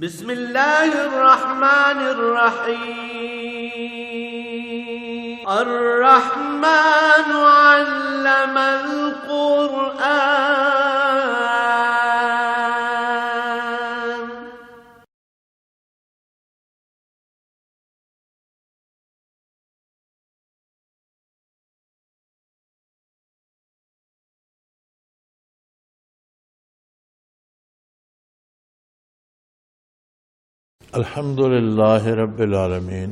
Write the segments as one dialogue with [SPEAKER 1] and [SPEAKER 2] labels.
[SPEAKER 1] بسم اللہ الرحمن الرحیم الرحمن علم القرآن
[SPEAKER 2] الحمد للہ رب العالمین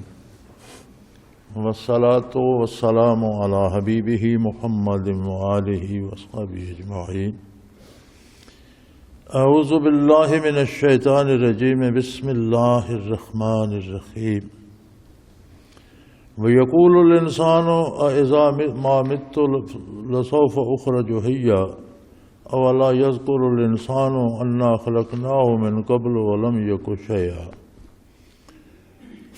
[SPEAKER 2] والصلاة والسلام علی حبیبہ محمد وآلہ وصحبہ اجمعین اعوذ باللہ من الشیطان الرجیم بسم اللہ الرحمن الرحیم وَيَقُولُ الْإِنسَانُ أَإِذَا مَا مِتُّ لَسَوْفَ أُخْرَجُ حَيًّا أَوَلَا يَذْكُرُ الْإِنسَانُ أَنَّا خَلَقْنَاهُ مِنْ قَبْلُ وَلَمْ يَكُ شَيْئًا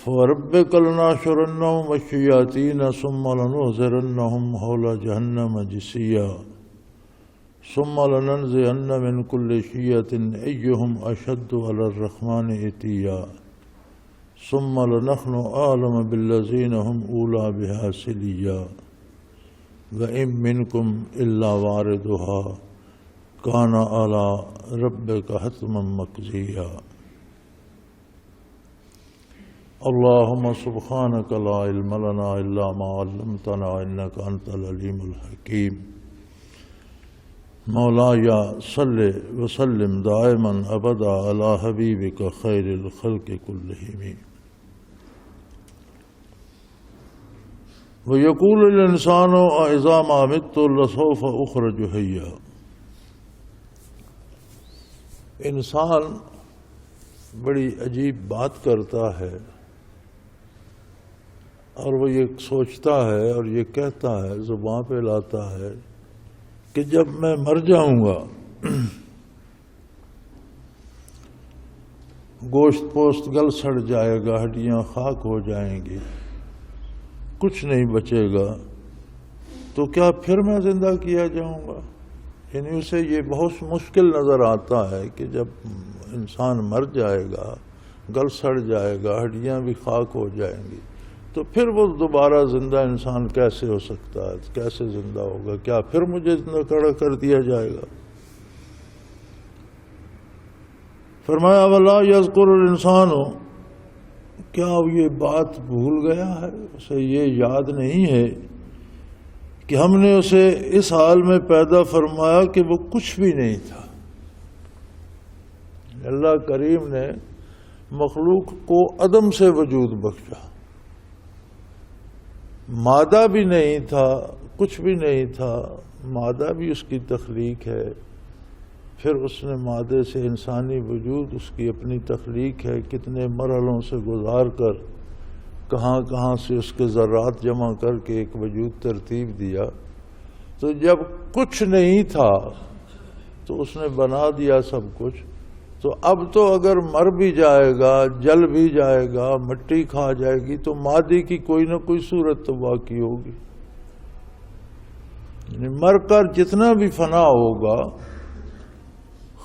[SPEAKER 2] فَوَرَبِّكَ لَنَحْشُرَنَّهُمْ وَالشَّيَاطِينَ ثُمَّ لَنُحْضِرَنَّهُمْ حَوْلَ جَهَنَّمَ جِثِيًّا ثُمَّ لَنَنزِعَنَّ مِنْ كُلِّ شِيَّةٍ أَيُّهُمْ أَشَدُّ عَلَى الرَّحْمَنِ عِتِيًّا ثُمَّ لَنَحْنُ أَعْلَمُ بِالَّذِينَ هُمْ أُولَى بِهَا صِلِيًّا وَإِن مِّنكُمْ إِلَّا وَارِدُهَا كَانَ عَلَى رَبِّكَ حَتْمًا مَّقْضِيًّا اللهم سبحانك لا علم لنا إلا ما علمتنا إنك أنت العليم الحكيم مولاي صل وسلم دائما أبدا على حبيبك خير الخلق كلهم ويقول الإنسان أإذا ما مت لسوف أخرج حيا انسان بڑی عجیب بات کرتا ہے اور وہ یہ سوچتا ہے اور یہ کہتا ہے، زبان پہ لاتا ہے کہ جب میں مر جاؤں گا گوشت پوست گل سڑ جائے گا، ہڈیاں خاک ہو جائیں گی، کچھ نہیں بچے گا، تو کیا پھر میں زندہ کیا جاؤں گا؟ یعنی اسے یہ بہت مشکل نظر آتا ہے کہ جب انسان مر جائے گا، گل سڑ جائے گا، ہڈیاں بھی خاک ہو جائیں گی، تو پھر وہ دوبارہ زندہ انسان کیسے ہو سکتا ہے؟ کیسے زندہ ہوگا؟ کیا پھر مجھے زندہ کھڑا کر دیا جائے گا؟ فرمایا وَلَا يَذْكُرُ الْإِنسَانُ، کیا وہ یہ بات بھول گیا ہے؟ اسے یہ یاد نہیں ہے کہ ہم نے اسے اس حال میں پیدا فرمایا کہ وہ کچھ بھی نہیں تھا۔ اللہ کریم نے مخلوق کو عدم سے وجود بخشا، مادہ بھی نہیں تھا، کچھ بھی نہیں تھا، مادہ بھی اس کی تخلیق ہے، پھر اس نے مادے سے انسانی وجود، اس کی اپنی تخلیق ہے، کتنے مرحلوں سے گزار کر کہاں کہاں سے اس کے ذرات جمع کر کے ایک وجود ترتیب دیا۔ تو جب کچھ نہیں تھا تو اس نے بنا دیا سب کچھ، تو اب تو اگر مر بھی جائے گا، جل بھی جائے گا، مٹی کھا جائے گی، تو مادے کی کوئی نہ کوئی صورت تو باقی ہوگی۔ یعنی مر کر جتنا بھی فنا ہوگا،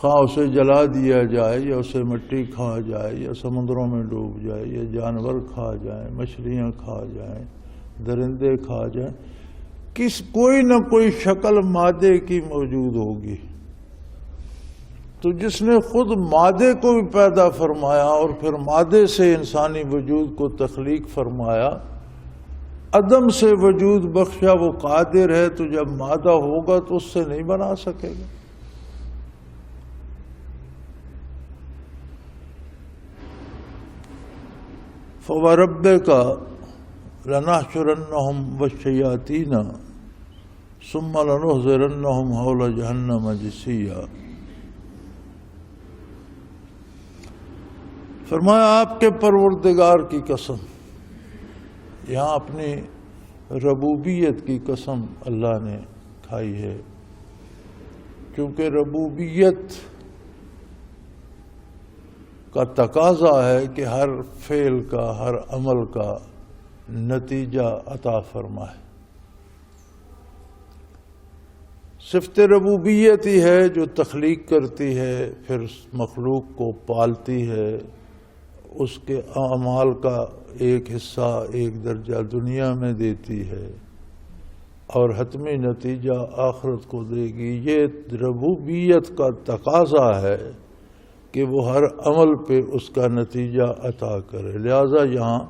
[SPEAKER 2] خواہ اسے جلا دیا جائے یا اسے مٹی کھا جائے یا سمندروں میں ڈوب جائے یا جانور کھا جائیں، مچھلیاں کھا جائیں، درندے کھا جائیں، کوئی نہ کوئی شکل مادے کی موجود ہوگی۔ تو جس نے خود مادے کو بھی پیدا فرمایا اور پھر مادے سے انسانی وجود کو تخلیق فرمایا، عدم سے وجود بخشا، وہ قادر ہے، تو جب مادہ ہوگا تو اس سے نہیں بنا سکے گا۔ فَوَرَبِّكَ لَنَحْشُرَنَّهُمْ وَالشَّيَاطِينَ ثُمَّ لَنُحْضِرَنَّهُمْ حَوْلَ جَهَنَّمَ جِثِيًّا۔ فرمایا آپ کے پروردگار کی قسم، یہاں اپنی ربوبیت کی قسم اللہ نے کھائی ہے، کیونکہ ربوبیت کا تقاضا ہے کہ ہر فعل کا، ہر عمل کا نتیجہ عطا فرمائے۔ صفت ربوبیت ہی ہے جو تخلیق کرتی ہے، پھر مخلوق کو پالتی ہے، اس کے اعمال کا ایک حصہ ایک درجہ دنیا میں دیتی ہے اور حتمی نتیجہ آخرت کو دے گی۔ یہ ربوبیت کا تقاضا ہے کہ وہ ہر عمل پہ اس کا نتیجہ عطا کرے۔ لہذا یہاں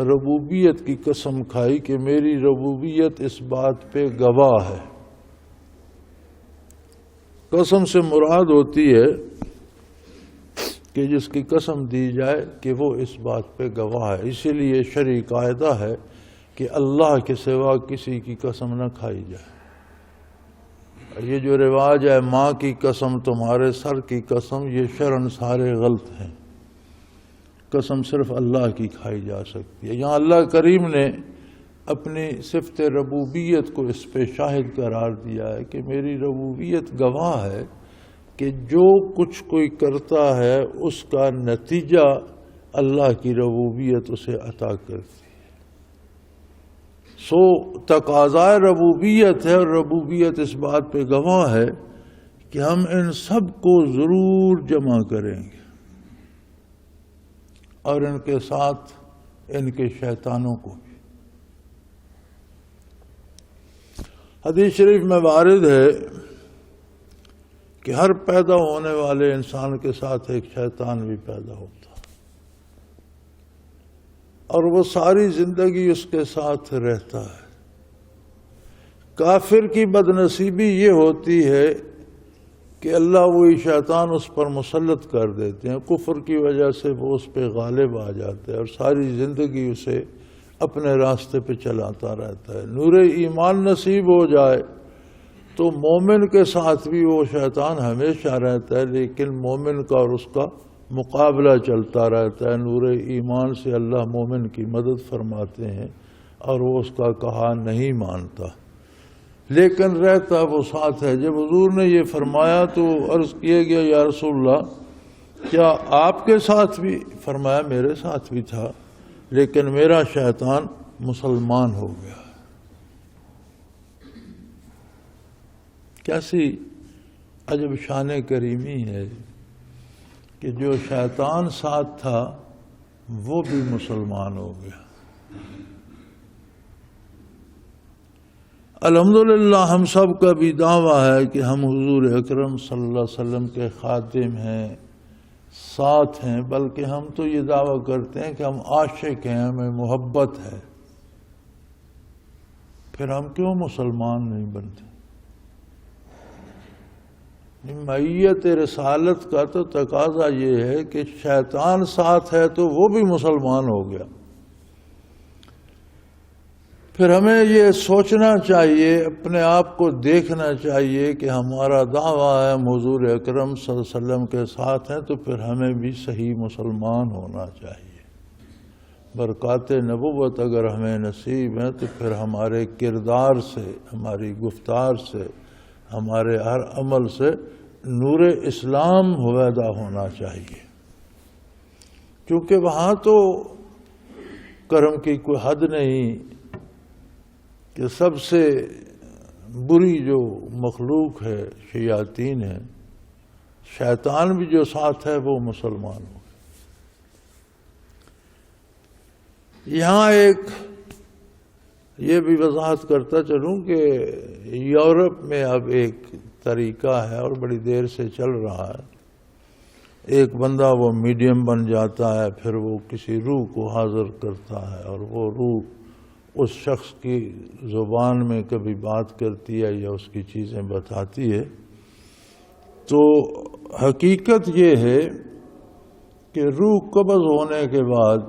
[SPEAKER 2] ربوبیت کی قسم کھائی کہ میری ربوبیت اس بات پہ گواہ ہے۔ قسم سے مراد ہوتی ہے کہ جس کی قسم دی جائے کہ وہ اس بات پہ گواہ ہے۔ اسی لیے شرعی قاعدہ ہے کہ اللہ کے سوا کسی کی قسم نہ کھائی جائے۔ یہ جو رواج ہے ماں کی قسم تمہارے سر کی قسم، یہ شرعاً سارے غلط ہیں۔ قسم صرف اللہ کی کھائی جا سکتی ہے۔ یہاں اللہ کریم نے اپنی صفت ربوبیت کو اس پہ شاہد قرار دیا ہے کہ میری ربوبیت گواہ ہے کہ جو کچھ کوئی کرتا ہے اس کا نتیجہ اللہ کی ربوبیت اسے عطا کرتی ہے۔ سو تقاضائے ربوبیت ہے، اور ربوبیت اس بات پہ گواہ ہے کہ ہم ان سب کو ضرور جمع کریں گے، اور ان کے ساتھ ان کے شیطانوں کو بھی۔ حدیث شریف میں وارد ہے کہ ہر پیدا ہونے والے انسان کے ساتھ ایک شیطان بھی پیدا ہوتا ہے، اور وہ ساری زندگی اس کے ساتھ رہتا ہے۔ کافر کی بدنصیبی یہ ہوتی ہے کہ اللہ وہی شیطان اس پر مسلط کر دیتے ہیں، کفر کی وجہ سے وہ اس پہ غالب آ جاتا ہے اور ساری زندگی اسے اپنے راستے پہ چلاتا رہتا ہے۔ نور ایمان نصیب ہو جائے تو مومن کے ساتھ بھی وہ شیطان ہمیشہ رہتا ہے، لیکن مومن کا اور اس کا مقابلہ چلتا رہتا ہے۔ نور ایمان سے اللہ مومن کی مدد فرماتے ہیں اور وہ اس کا کہا نہیں مانتا، لیکن رہتا وہ ساتھ ہے۔ جب حضور نے یہ فرمایا تو عرض کیا گیا یا رسول اللہ کیا آپ کے ساتھ بھی؟ فرمایا میرے ساتھ بھی تھا، لیکن میرا شیطان مسلمان ہو گیا۔ کیسی عجب شان کریمی ہے کہ جو شیطان ساتھ تھا وہ بھی مسلمان ہو گیا۔ الحمدللہ ہم سب کا بھی دعویٰ ہے کہ ہم حضور اکرم صلی اللہ علیہ وسلم کے خادم ہیں، ساتھ ہیں، بلکہ ہم تو یہ دعویٰ کرتے ہیں کہ ہم عاشق ہیں، ہمیں محبت ہے۔ پھر ہم کیوں مسلمان نہیں بنتے؟ معیت رسالت کا تو تقاضا یہ ہے کہ شیطان ساتھ ہے تو وہ بھی مسلمان ہو گیا۔ پھر ہمیں یہ سوچنا چاہیے، اپنے آپ کو دیکھنا چاہیے کہ ہمارا دعویٰ ہے ہم حضور اکرم صلی اللہ علیہ وسلم کے ساتھ ہیں، تو پھر ہمیں بھی صحیح مسلمان ہونا چاہیے۔ برکات نبوت اگر ہمیں نصیب ہیں تو پھر ہمارے کردار سے، ہماری گفتار سے، ہمارے ہر عمل سے نور اسلام ہویدا ہونا چاہیے، کیونکہ وہاں تو کرم کی کوئی حد نہیں کہ سب سے بری جو مخلوق ہے شیاطین ہے، شیطان بھی جو ساتھ ہے وہ مسلمان ہو۔ یہاں ایک یہ بھی وضاحت کرتا چلوں کہ یورپ میں اب ایک طریقہ ہے اور بڑی دیر سے چل رہا ہے، ایک بندہ وہ میڈیم بن جاتا ہے، پھر وہ کسی روح کو حاضر کرتا ہے اور وہ روح اس شخص کی زبان میں کبھی بات کرتی ہے یا اس کی چیزیں بتاتی ہے۔ تو حقیقت یہ ہے کہ روح قبض ہونے کے بعد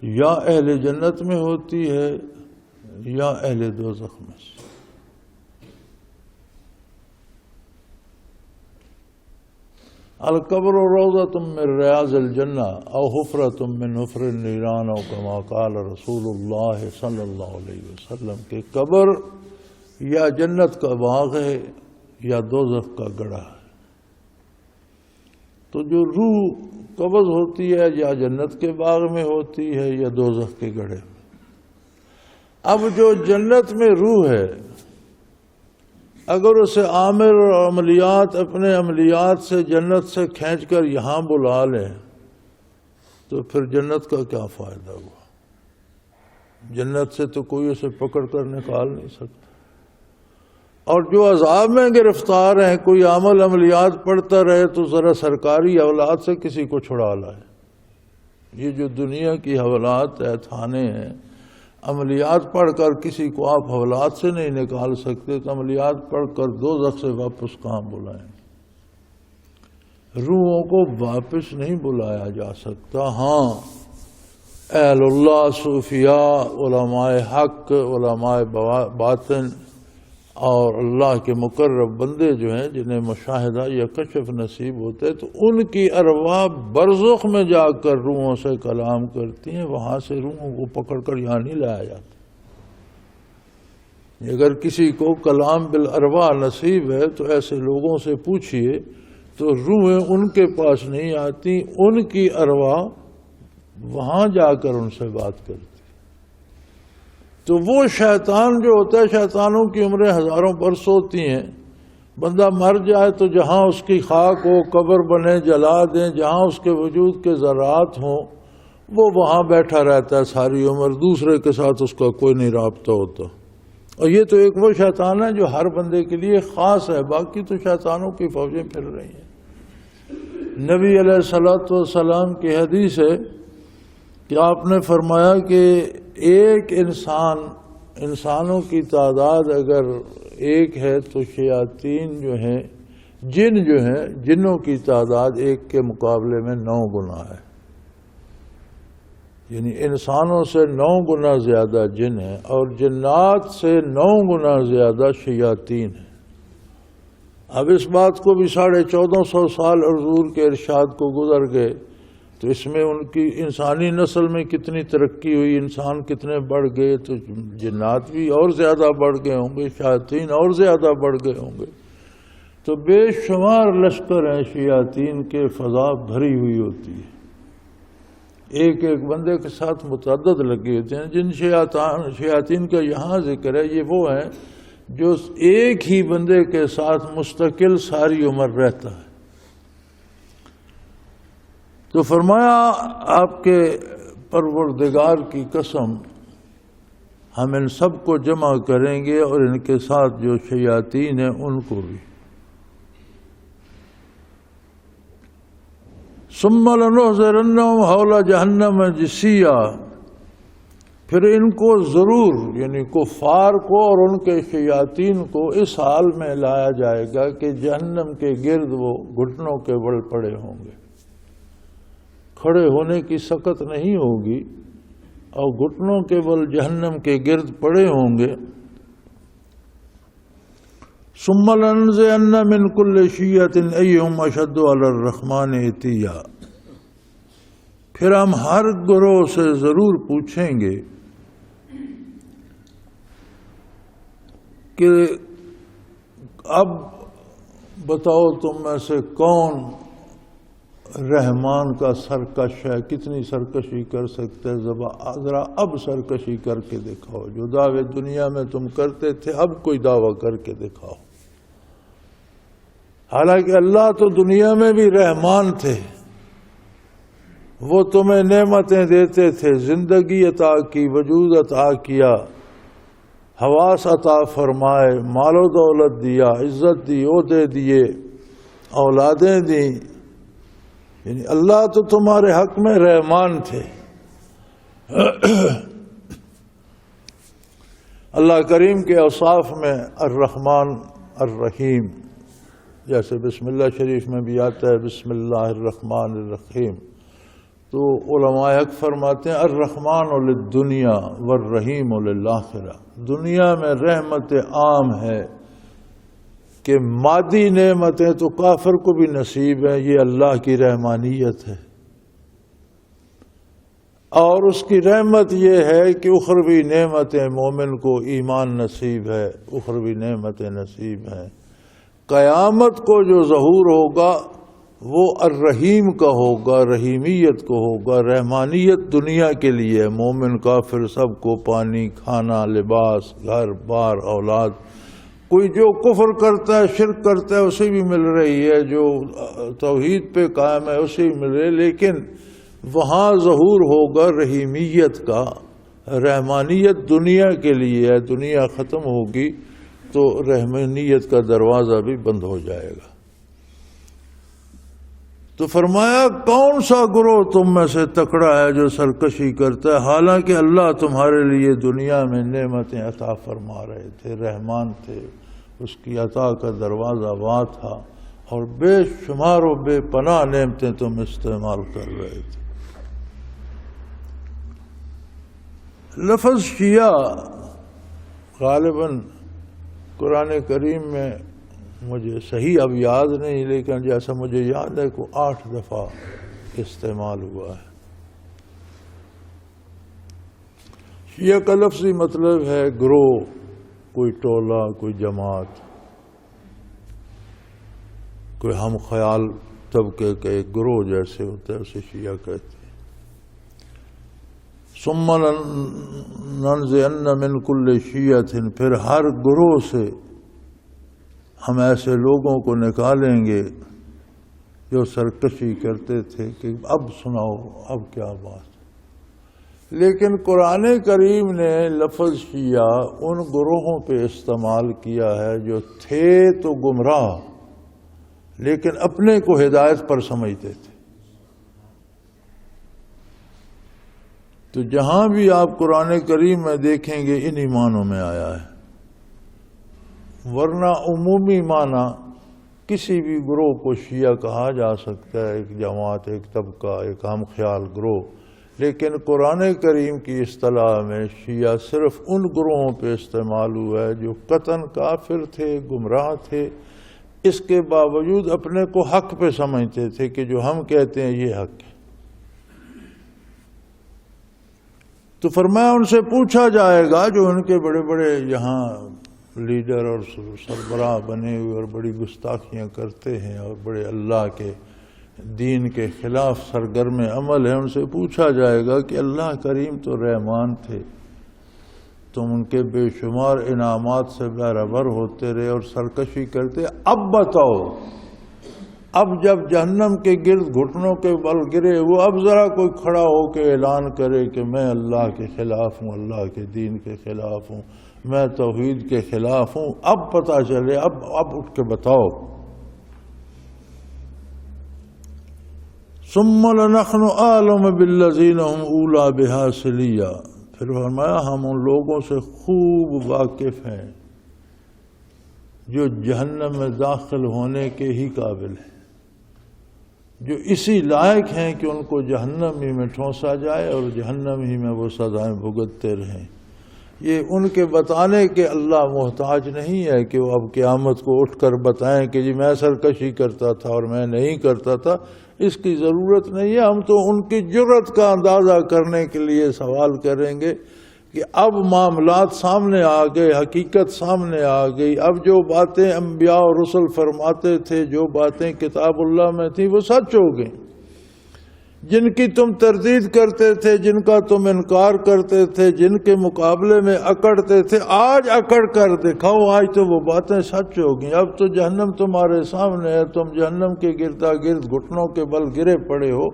[SPEAKER 2] یا اہل جنت میں ہوتی ہے یا اہل دوزخ میں سے۔ القبر روضۃ من ریاض الجنہ او حفرۃ من حفر النیران او کما قال رسول اللہ صلی اللہ علیہ وسلم کہ قبر یا جنت کا باغ ہے یا دوزخ کا گڑھا ہے۔ تو جو روح قبض ہوتی ہے یا جنت کے باغ میں ہوتی ہے یا دوزخ کے گڑھے میں۔ اب جو جنت میں روح ہے اگر اسے عامر اور عملیات اپنے عملیات سے جنت سے کھینچ کر یہاں بلا لیں تو پھر جنت کا کیا فائدہ ہوا؟ جنت سے تو کوئی اسے پکڑ کر نکال نہیں سکتا. اور جو عذاب میں گرفتار ہیں، کوئی عملیات پڑھتا رہے تو ذرا سرکاری حوالات سے کسی کو چھڑا لائے. یہ جو دنیا کی حوالات ہے، تھانے ہیں، عملیات پڑھ کر کسی کو آپ حوالات سے نہیں نکال سکتے تو عملیات پڑھ کر دوزخ سے واپس کہاں بلائیں؟ روحوں کو واپس نہیں بلایا جا سکتا. ہاں، اہل اللہ، صوفیاء، علماء حق، علماء باطن اور اللہ کے مقرب بندے جو ہیں جنہیں مشاہدہ یا کشف نصیب ہوتے ہیں تو ان کی ارواح برزخ میں جا کر روحوں سے کلام کرتی ہیں. وہاں سے روحوں کو پکڑ کر یہاں نہیں لایا جاتا. اگر کسی کو کلام بالارواح نصیب ہے تو ایسے لوگوں سے پوچھئے تو روحیں ان کے پاس نہیں آتی، ان کی ارواح وہاں جا کر ان سے بات کرتی. تو وہ شیطان جو ہوتا ہے، شیطانوں کی عمریں ہزاروں برس ہوتی ہیں. بندہ مر جائے تو جہاں اس کی خاک ہو، قبر بنے، جلا دیں، جہاں اس کے وجود کے ذرات ہوں وہ وہاں بیٹھا رہتا ہے ساری عمر. دوسرے کے ساتھ اس کا کوئی نہیں رابطہ ہوتا. اور یہ تو ایک وہ شیطان ہے جو ہر بندے کے لیے خاص ہے، باقی تو شیطانوں کی فوجیں پھر رہی ہیں. نبی علیہ الصلوۃ والسلام کی حدیث ہے کہ آپ نے فرمایا کہ ایک انسانوں کی تعداد اگر ایک ہے تو شیاطین جو ہیں، جن جو ہیں، جنوں کی تعداد ایک کے مقابلے میں 9 گنا ہے. یعنی انسانوں سے 9 گنا زیادہ جن ہیں اور جنات سے 9 گنا زیادہ شیاطین ہیں. اب اس بات کو بھی 1450 سال حضور کے ارشاد کو گزر گئے تو اس میں ان کی انسانی نسل میں کتنی ترقی ہوئی، انسان کتنے بڑھ گئے، تو جنات بھی اور زیادہ بڑھ گئے ہوں گے، شیاطین اور زیادہ بڑھ گئے ہوں گے. تو بے شمار لشکر ہیں شیاطین کے، فضا بھری ہوئی ہوتی ہے. ایک ایک بندے کے ساتھ متعدد لگے ہوتے ہیں. جن شیاطین کا یہاں ذکر ہے یہ وہ ہیں جو ایک ہی بندے کے ساتھ مستقل ساری عمر رہتا ہے. تو فرمایا آپ کے پروردگار کی قسم ہم ان سب کو جمع کریں گے اور ان کے ساتھ جو شیاطین ہیں ان کو بھی. ثم لنحضرنهم حول جہنم جثیا، پھر ان کو ضرور یعنی کفار کو اور ان کے شیاطین کو اس حال میں لایا جائے گا کہ جہنم کے گرد وہ گھٹنوں کے بل پڑے ہوں گے. کھڑے ہونے کی سکت نہیں ہوگی اور گھٹنوں کے بل جہنم کے گرد پڑے ہوں گے. ثم لننزعن من كل شيعة أيهم أشد على الرحمن عتيا، پھر ہم ہر گروہ سے ضرور پوچھیں گے کہ اب بتاؤ تم میں سے کون رحمان کا سرکش ہے، کتنی سرکشی کر سکتے ہے، ذرا اب سرکشی کر کے دکھاؤ. جو دعوے دنیا میں تم کرتے تھے اب کوئی دعویٰ کر کے دکھاؤ. حالانکہ اللہ تو دنیا میں بھی رحمان تھے، وہ تمہیں نعمتیں دیتے تھے، زندگی عطا کی، وجود عطا کیا، حواس عطا فرمائے، مال و دولت دیا، عزت دی، عہدے دیے، اولادیں دیں. یعنی اللہ تو تمہارے حق میں رحمان تھے. اللہ کریم کے اوصاف میں الرحمن الرحیم، جیسے بسم اللہ شریف میں بھی آتا ہے بسم اللہ الرحمن الرحیم، تو علماء حق فرماتے ہیں الرحمن للدنیا والرحیم للآخرہ. دنیا میں رحمت عام ہے کہ مادی نعمتیں تو کافر کو بھی نصیب ہیں، یہ اللہ کی رحمانیت ہے. اور اس کی رحمت یہ ہے کہ اخروی نعمتیں مومن کو ایمان نصیب ہے، اخروی نعمتیں نصیب ہیں. قیامت کو جو ظہور ہوگا وہ الرحیم کا ہوگا، رحیمیت کو ہوگا. رحمانیت دنیا کے لیے، مومن کافر سب کو پانی، کھانا، لباس، گھر بار، اولاد کوئی جو کفر کرتا ہے شرک کرتا ہے اسے بھی مل رہی ہے، جو توحید پہ قائم ہے اسے بھی مل رہی ہے، لیکن وہاں ظہور ہوگا رحیمیت کا، رحمانیت دنیا کے لیے ہے، دنیا ختم ہوگی تو رحمانیت کا دروازہ بھی بند ہو جائے گا۔ تو فرمایا کون سا گروہ تم میں سے تکڑا ہے جو سرکشی کرتا ہے، حالانکہ اللہ تمہارے لیے دنیا میں نعمتیں عطا فرما رہے تھے، رحمان تھے، اس کی عطا کا دروازہ وہاں تھا، اور بے شمار و بے پناہ نعمتیں تم استعمال کر رہے تھے۔ لفظ شیعہ غالباً قرآن کریم میں مجھے صحیح اب یاد نہیں، لیکن جیسا مجھے یاد ہے کہ 8 دفعہ استعمال ہوا ہے۔ شیعہ کا لفظی مطلب ہے گروہ، کوئی ٹولہ، کوئی جماعت، کوئی ہم خیال طبقے کا ایک گروہ جیسے ہوتا ہے اسے شیعہ کہتے ہیں۔ ثم لننزعن من كل شیعة، پھر ہر گروہ سے ہم ایسے لوگوں کو نکالیں گے جو سرکشی کرتے تھے کہ اب سناؤ اب کیا بات۔ لیکن قرآن کریم نے لفظ شیعہ ان گروہوں پہ استعمال کیا ہے جو تھے تو گمراہ لیکن اپنے کو ہدایت پر سمجھتے تھے۔ تو جہاں بھی آپ قرآن کریم میں دیکھیں گے انہی معنوں میں آیا ہے، ورنہ عمومی معنی کسی بھی گروہ کو شیعہ کہا جا سکتا ہے، ایک جماعت، ایک طبقہ، ایک ہم خیال گروہ، لیکن قرآن کریم کی اصطلاح میں شیعہ صرف ان گروہوں پہ استعمال ہوا ہے جو قطعاً کافر تھے، گمراہ تھے، اس کے باوجود اپنے کو حق پہ سمجھتے تھے کہ جو ہم کہتے ہیں یہ حق ہے۔ تو فرمایا ان سے پوچھا جائے گا جو ان کے بڑے بڑے یہاں لیڈر اور سربراہ بنے ہوئے اور بڑی گستاخیاں کرتے ہیں اور بڑے اللہ کے دین کے خلاف سرگرم عمل ہیں، ان سے پوچھا جائے گا کہ اللہ کریم تو رحمان تھے، تم ان کے بے شمار انعامات سے بہرہبر ہوتے رہے اور سرکشی کرتے، اب بتاؤ، اب جب جہنم کے گرد گھٹنوں کے بل گرے وہ، اب ذرا کوئی کھڑا ہو کے اعلان کرے کہ میں اللہ کے خلاف ہوں، اللہ کے دین کے خلاف ہوں، میں توحید کے خلاف ہوں، اب پتہ چلے، اب اٹھ کے بتاؤ۔ ثم لنحن اعلم بالذین هم اولی بہا صلیہ، پھر فرمایا ہم ان لوگوں سے خوب واقف ہیں جو جہنم میں داخل ہونے کے ہی قابل ہیں، جو اسی لائق ہیں کہ ان کو جہنم ہی میں ٹھونسا جائے اور جہنم ہی میں وہ سزائیں بھگتتے رہیں۔ یہ ان کے بتانے کے اللہ محتاج نہیں ہے کہ وہ اب قیامت کو اٹھ کر بتائیں کہ جی میں سرکشی کرتا تھا اور میں نہیں کرتا تھا، اس کی ضرورت نہیں ہے۔ ہم تو ان کی جرت کا اندازہ کرنے کے لیے سوال کریں گے کہ اب معاملات سامنے آ گئے، حقیقت سامنے آ گئی، اب جو باتیں انبیاء اور رسل فرماتے تھے، جو باتیں کتاب اللہ میں تھیں وہ سچ ہو گئیں، جن کی تم تردید کرتے تھے، جن کا تم انکار کرتے تھے، جن کے مقابلے میں اکڑتے تھے، آج اکڑ کر دکھاؤ، آج تو وہ باتیں سچ ہو گئیں، اب تو جہنم تمہارے سامنے ہے، تم جہنم کے گردا گرد گھٹنوں کے بل گرے پڑے ہو،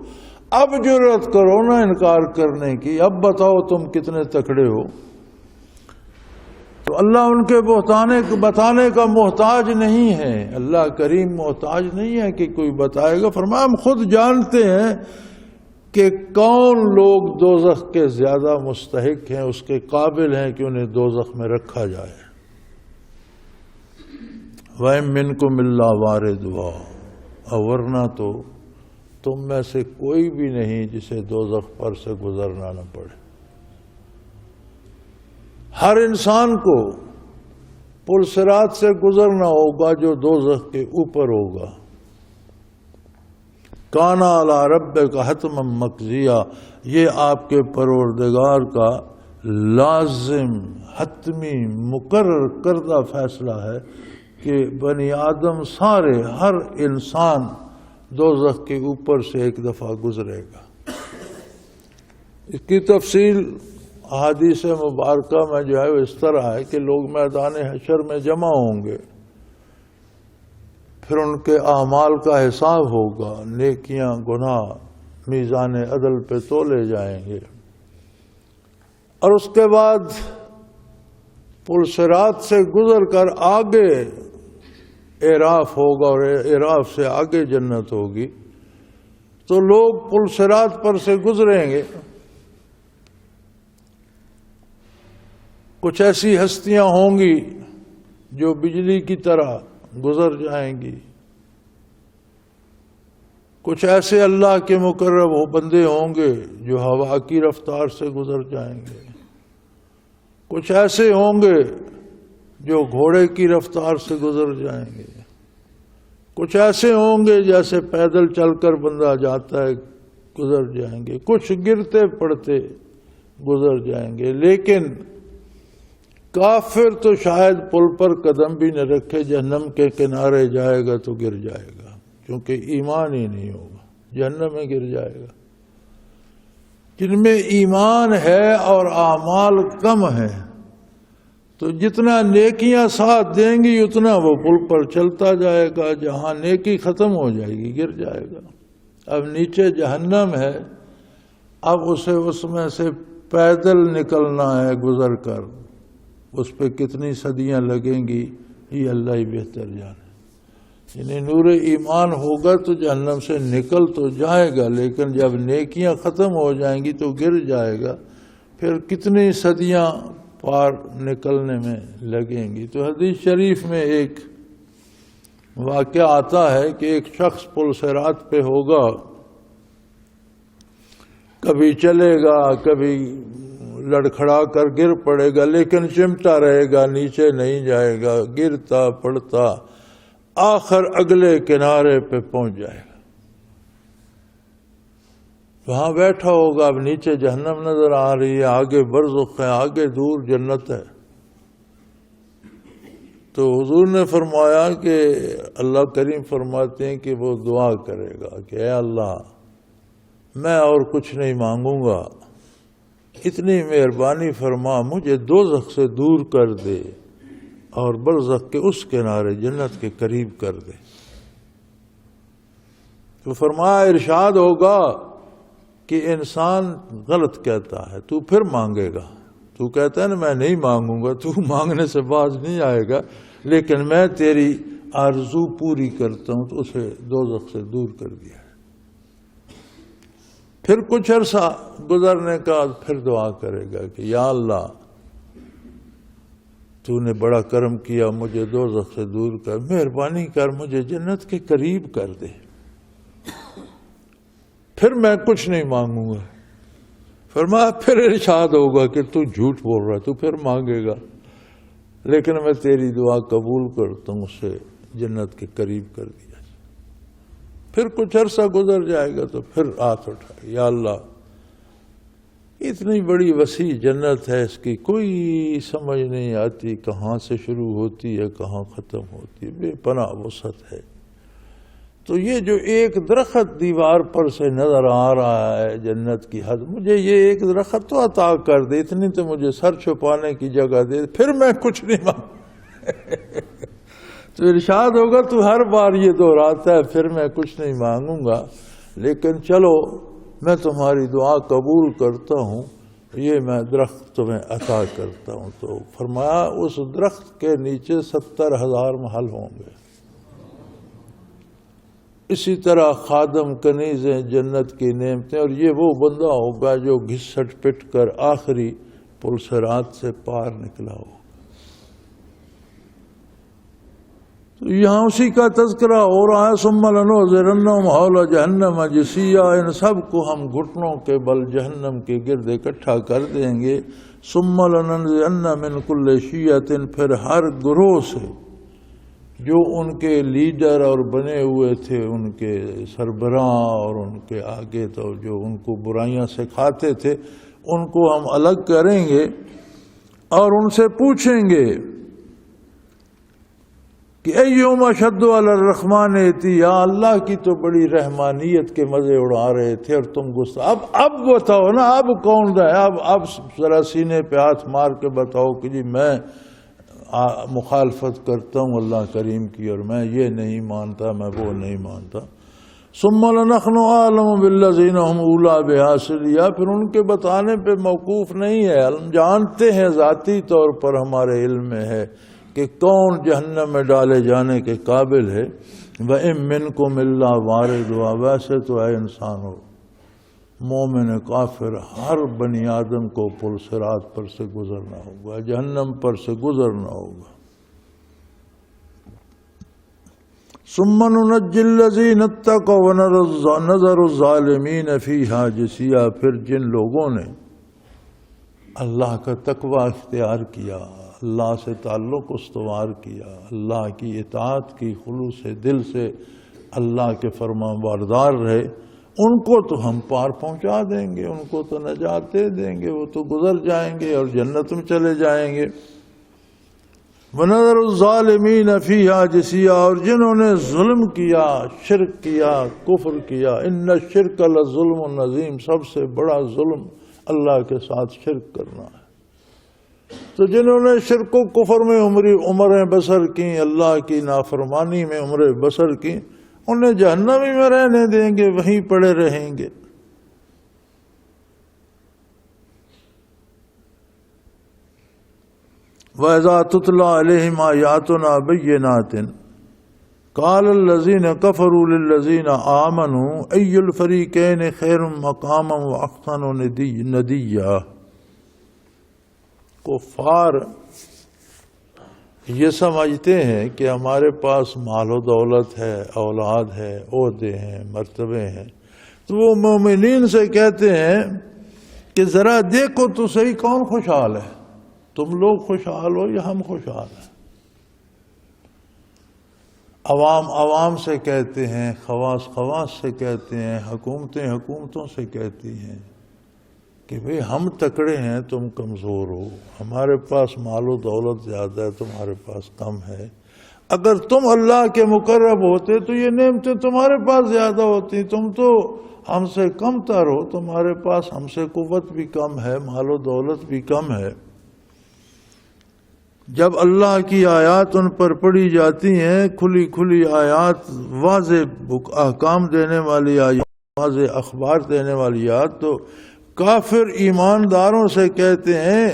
[SPEAKER 2] اب جرأت کرو نا انکار کرنے کی، اب بتاؤ تم کتنے تکڑے ہو۔ تو اللہ ان کے بتانے کا محتاج نہیں ہے، اللہ کریم محتاج نہیں ہے کہ کوئی بتائے گا۔ فرمایا ہم خود جانتے ہیں کہ کون لوگ دوزخ کے زیادہ مستحق ہیں، اس کے قابل ہیں کہ انہیں دوزخ میں رکھا جائے۔ وَإِن مِّنكُمْ إِلَّا وَارِدُهَا، اور ورنہ تو تم میں سے کوئی بھی نہیں جسے دوزخ پر سے گزرنا نہ پڑے۔ ہر انسان کو پل صراط سے گزرنا ہوگا جو دوزخ کے اوپر ہوگا۔ کانا علی ربک حتما مقضیہ، یہ آپ کے پروردگار کا لازم، حتمی، مقرر کردہ فیصلہ ہے کہ بنی آدم سارے، ہر انسان دوزخ کے اوپر سے ایک دفعہ گزرے گا۔ اس کی تفصیل احادیث مبارکہ میں جو ہے وہ اس طرح ہے کہ لوگ میدان حشر میں جمع ہوں گے، پھر ان کے اعمال کا حساب ہوگا، نیکیاں گناہ میزان عدل پہ تولے جائیں گے، اور اس کے بعد پل صراط سے گزر کر آگے اعراف ہوگا، اور اعراف سے آگے جنت ہوگی، تو لوگ پل صراط پر سے گزریں گے۔ کچھ ایسی ہستیاں ہوں گی جو بجلی کی طرح گزر جائیں گی، کچھ ایسے اللہ کے مقرب بندے ہوں گے جو ہوا کی رفتار سے گزر جائیں گے، کچھ ایسے ہوں گے جو گھوڑے کی رفتار سے گزر جائیں گے، کچھ ایسے ہوں گے جیسے پیدل چل کر بندہ جاتا ہے گزر جائیں گے، کچھ گرتے پڑتے گزر جائیں گے۔ لیکن کافر تو شاید پل پر قدم بھی نہ رکھے، جہنم کے کنارے جائے گا تو گر جائے گا، کیونکہ ایمان ہی نہیں ہوگا، جہنم میں گر جائے گا۔ جن میں ایمان ہے اور اعمال کم ہیں تو جتنا نیکیاں ساتھ دیں گی اتنا وہ پل پر چلتا جائے گا، جہاں نیکی ختم ہو جائے گی گر جائے گا۔ اب نیچے جہنم ہے، اب اسے اس میں سے پیدل نکلنا ہے گزر کر، اس پہ کتنی صدیاں لگیں گی یہ اللہ ہی بہتر جانے۔ یعنی نور ایمان ہوگا تو جہنم سے نکل تو جائے گا، لیکن جب نیکیاں ختم ہو جائیں گی تو گر جائے گا، پھر کتنی صدیاں پار نکلنے میں لگیں گی۔ تو حدیث شریف میں ایک واقعہ آتا ہے کہ ایک شخص پل صراط پہ ہوگا، کبھی چلے گا کبھی لڑکھڑا کر گر پڑے گا، لیکن چمٹا رہے گا، نیچے نہیں جائے گا، گرتا پڑتا آخر اگلے کنارے پہ پہنچ جائے گا۔ وہاں بیٹھا ہوگا، اب نیچے جہنم نظر آ رہی ہے، آگے برزخ ہے، آگے دور جنت ہے۔ تو حضور نے فرمایا کہ اللہ کریم فرماتے ہیں کہ وہ دعا کرے گا کہ اے اللہ میں اور کچھ نہیں مانگوں گا، اتنی مہربانی فرما مجھے دوزخ سے دور کر دے اور برزخ کے اس کنارے جنت کے قریب کر دے۔ تو فرمایا ارشاد ہوگا کہ انسان غلط کہتا ہے، تو پھر مانگے گا، تو کہتا ہے نا میں نہیں مانگوں گا، تو مانگنے سے باز نہیں آئے گا، لیکن میں تیری آرزو پوری کرتا ہوں، تو اسے دوزخ سے دور کر دیا۔ پھر کچھ عرصہ گزرنے کا پھر دعا کرے گا کہ یا اللہ تو نے بڑا کرم کیا، مجھے دوزخ سے دور کر، مہربانی کر مجھے جنت کے قریب کر دے، پھر میں کچھ نہیں مانگوں گا۔ فرمایا پھر ارشاد ہوگا کہ تو جھوٹ بول رہا ہے، تو پھر مانگے گا، لیکن میں تیری دعا قبول کرتا ہوں، اسے جنت کے قریب کر دیا۔ پھر کچھ عرصہ گزر جائے گا تو پھر ہاتھ اٹھائے، یا اللہ اتنی بڑی وسیع جنت ہے، اس کی کوئی سمجھ نہیں آتی، کہاں سے شروع ہوتی ہے کہاں ختم ہوتی ہے، بے پناہ وسعت ہے۔ تو یہ جو ایک درخت دیوار پر سے نظر آ رہا ہے جنت کی حد، مجھے یہ ایک درخت تو عطا کر دے، اتنی تو مجھے سر چھپانے کی جگہ دے، پھر میں کچھ نہیں مانگوں۔ تو ارشاد ہوگا تو ہر بار یہ دہراتا ہے پھر میں کچھ نہیں مانگوں گا، لیکن چلو میں تمہاری دعا قبول کرتا ہوں، یہ میں درخت تمہیں عطا کرتا ہوں۔ تو فرمایا اس درخت کے نیچے 70,000 محل ہوں گے۔ اسی طرح خادم کنیزیں جنت کی نعمتیں، اور یہ وہ بندہ ہوگا جو گھسٹ پٹ کر آخری پل صراط سے پار نکلا ہوگا۔ تو یہاں اسی کا تذکرہ ہو رہا ہے، ثم لنحضرنہم حول جہنم جثیا، ان سب کو ہم گھٹنوں کے بل جہنم کے گرد اکٹھا کر دیں گے۔ ثم لننزعن من کل شیعۃ، پھر ہر گروہ سے جو ان کے لیڈر اور بنے ہوئے تھے، ان کے سربراہ اور ان کے آگے تو جو ان کو برائیاں سکھاتے تھے، ان کو ہم الگ کریں گے اور ان سے پوچھیں گے کہ ایہم اشد علی الرحمن یا اللہ کی تو بڑی رحمانیت کے مزے اڑا رہے تھے اور تم غصہ. اب بتاؤ نا، اب کون ہے؟ اب ذرا سینے پہ ہاتھ مار کے بتاؤ کہ جی میں مخالفت کرتا ہوں اللہ کریم کی، اور میں یہ نہیں مانتا، میں وہ نہیں مانتا. ثم لنحن اعلم بالذین هم اولی بہا، یا پھر ان کے بتانے پہ موقوف نہیں ہے، ہم جانتے ہیں ذاتی طور پر ہمارے علم میں ہے کہ کون جہنم میں ڈالے جانے کے قابل ہے. وَإِن مِّنكُمْ إِلَّا وَارِدُهَا، ویسے تو اے انسان ہو مومن کافر ہر بنی آدم کو پل صراط پر سے گزرنا ہوگا، جہنم پر سے گزرنا ہوگا. ثُمَّ نُنَجِّي الَّذِينَ اتَّقَوْا وَنَذَرُ الظَّالِمِينَ فِيهَا جِثِيًّا، پھر جن لوگوں نے اللہ کا تقوی اختیار کیا، اللہ سے تعلق استوار کیا، اللہ کی اطاعت کی خلوص دل سے، اللہ کے فرمان بردار رہے، ان کو تو ہم پار پہنچا دیں گے، ان کو تو نجات دے دیں گے، وہ تو گزر جائیں گے اور جنت میں چلے جائیں گے. وَنَذَرُ الظَّالِمِينَ فِيهَا جِثِيًّا، اور جنہوں نے ظلم کیا، شرک کیا، کفر کیا. إِنَّ الشِّرْكَ لَظُلْمٌ عَظِيمٌ، سب سے بڑا ظلم اللہ کے ساتھ شرک کرنا ہے. تو جنہوں نے شرک و کفر میں عمریں بسر کی، اللہ کی نافرمانی میں عمریں بسر کی، انہیں جہنم ہی میں رہنے دیں گے، وہیں پڑے رہیں گے. وَإِذَا تُتْلَىٰ عَلَيْهِمْ آيَاتُنَا بَيِّنَاتٍ قَالَ الَّذِينَ كَفَرُوا لِلَّذِينَ آمَنُوا أَيُّ الْفَرِيقَيْنِ خَيْرٌ مَّقَامًا وَأَحْسَنُ نَدِيًّا. کفار یہ سمجھتے ہیں کہ ہمارے پاس مال و دولت ہے، اولاد ہے، عہدے ہیں، مرتبے ہیں، تو وہ مومنین سے کہتے ہیں کہ ذرا دیکھو تو صحیح کون خوشحال ہے، تم لوگ خوشحال ہو یا ہم خوشحال ہیں. عوام سے کہتے ہیں، خواص سے کہتے ہیں، حکومتوں سے کہتی ہیں کہ بھئی ہم تکڑے ہیں، تم کمزور ہو، ہمارے پاس مال و دولت زیادہ ہے، تمہارے پاس کم ہے. اگر تم اللہ کے مقرب ہوتے تو یہ نعمتیں تمہارے پاس زیادہ ہوتی، تم تو ہم سے کم تر ہو، تمہارے پاس ہم سے قوت بھی کم ہے، مال و دولت بھی کم ہے. جب اللہ کی آیات ان پر پڑھی جاتی ہیں، کھلی آیات، واضح احکام دینے والی آیات، واضح اخبار دینے والی آیات، تو کافر ایمانداروں سے کہتے ہیں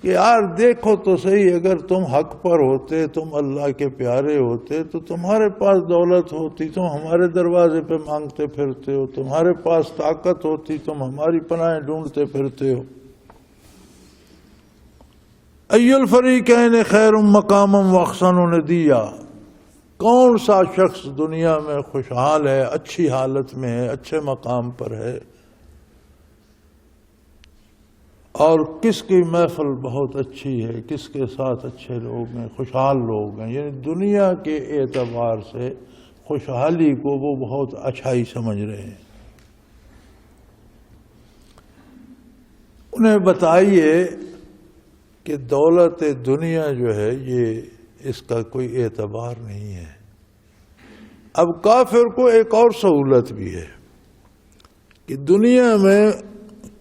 [SPEAKER 2] کہ یار دیکھو تو صحیح، اگر تم حق پر ہوتے، تم اللہ کے پیارے ہوتے تو تمہارے پاس دولت ہوتی، تم ہمارے دروازے پہ مانگتے پھرتے ہو، تمہارے پاس طاقت ہوتی، تم ہماری پناہیں ڈھونڈتے پھرتے ہو. ای الفریقین خیر مقاما واحسن ندیا، کون سا شخص دنیا میں خوشحال ہے، اچھی حالت میں ہے، اچھے مقام پر ہے، اور کس کی محفل بہت اچھی ہے، کس کے ساتھ اچھے لوگ ہیں، خوشحال لوگ ہیں. یعنی دنیا کے اعتبار سے خوشحالی کو وہ بہت اچھائی سمجھ رہے ہیں. انہیں بتائیے کہ دولت دنیا جو ہے یہ اس کا کوئی اعتبار نہیں ہے. اب کافر کو ایک اور سہولت بھی ہے کہ دنیا میں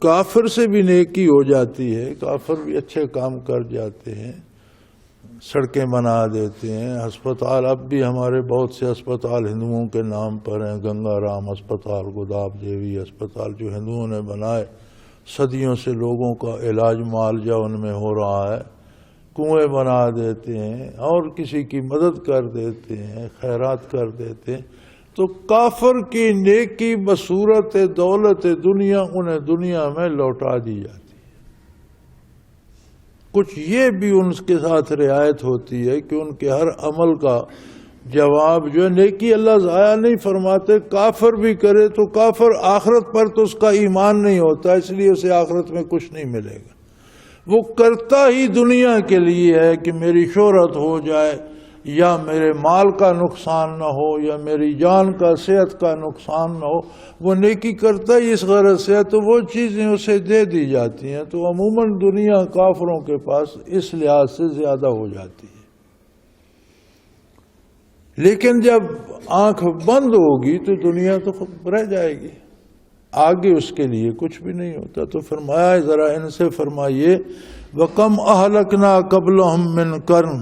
[SPEAKER 2] کافر سے بھی نیکی ہو جاتی ہے، کافر بھی اچھے کام کر جاتے ہیں، سڑکیں بنا دیتے ہیں، ہسپتال، اب بھی ہمارے بہت سے ہسپتال ہندوؤں کے نام پر ہیں، گنگا رام ہسپتال، گوداب دیوی ہسپتال جو ہندوؤں نے بنائے، صدیوں سے لوگوں کا علاج معالجہ ان میں ہو رہا ہے. کنویں بنا دیتے ہیں اور کسی کی مدد کر دیتے ہیں، خیرات کر دیتے ہیں. تو کافر کی نیکی بصورت دولت دنیا انہیں دنیا میں لوٹا دی جاتی ہے. کچھ یہ بھی ان کے ساتھ رعایت ہوتی ہے کہ ان کے ہر عمل کا جواب جو ہے، نیکی اللہ ضائع نہیں فرماتے. کافر بھی کرے تو کافر آخرت پر تو اس کا ایمان نہیں ہوتا، اس لیے اسے آخرت میں کچھ نہیں ملے گا. وہ کرتا ہی دنیا کے لیے ہے کہ میری شہرت ہو جائے، یا میرے مال کا نقصان نہ ہو، یا میری جان کا، صحت کا نقصان نہ ہو. وہ نیکی کرتا ہی اس غرض سے ہے، تو وہ چیزیں اسے دے دی جاتی ہیں. تو عموماً دنیا کافروں کے پاس اس لحاظ سے زیادہ ہو جاتی ہے. لیکن جب آنکھ بند ہوگی تو دنیا تو رہ جائے گی، آگے اس کے لیے کچھ بھی نہیں ہوتا۔ تو فرمایا ذرا ان سے فرمائیے وَكَمْ أَهْلَكْنَا قَبْلَهُمْ مِنْ قَرْنٍ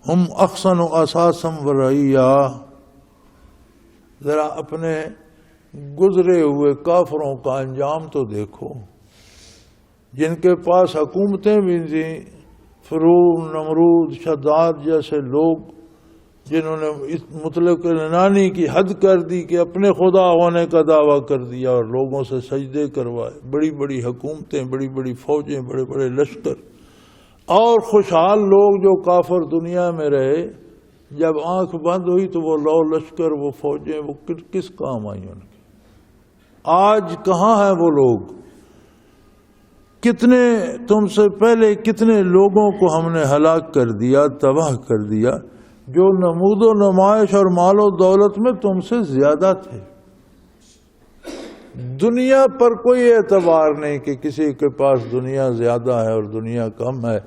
[SPEAKER 2] ہم احسن اساسا ورعیا، ذرا اپنے گزرے ہوئے کافروں کا انجام تو دیکھو، جن کے پاس حکومتیں بھی تھیں، فرعون، نمرود، شداد جیسے لوگ جنہوں نے مطلق العنانی کی حد کر دی کہ اپنے خدا ہونے کا دعویٰ کر دیا اور لوگوں سے سجدے کروائے، بڑی بڑی حکومتیں، بڑی بڑی فوجیں، بڑے بڑے لشکر، اور خوشحال لوگ جو کافر دنیا میں رہے، جب آنکھ بند ہوئی تو وہ لو لشکر، وہ فوجیں، وہ کس کام آئی ان کی؟ آج کہاں ہیں وہ لوگ؟ کتنے تم سے پہلے کتنے لوگوں کو ہم نے ہلاک کر دیا، تباہ کر دیا، جو نمود و نمائش اور مال و دولت میں تم سے زیادہ تھے۔ دنیا پر کوئی اعتبار نہیں کہ کسی کے پاس دنیا زیادہ ہے اور دنیا کم ہے۔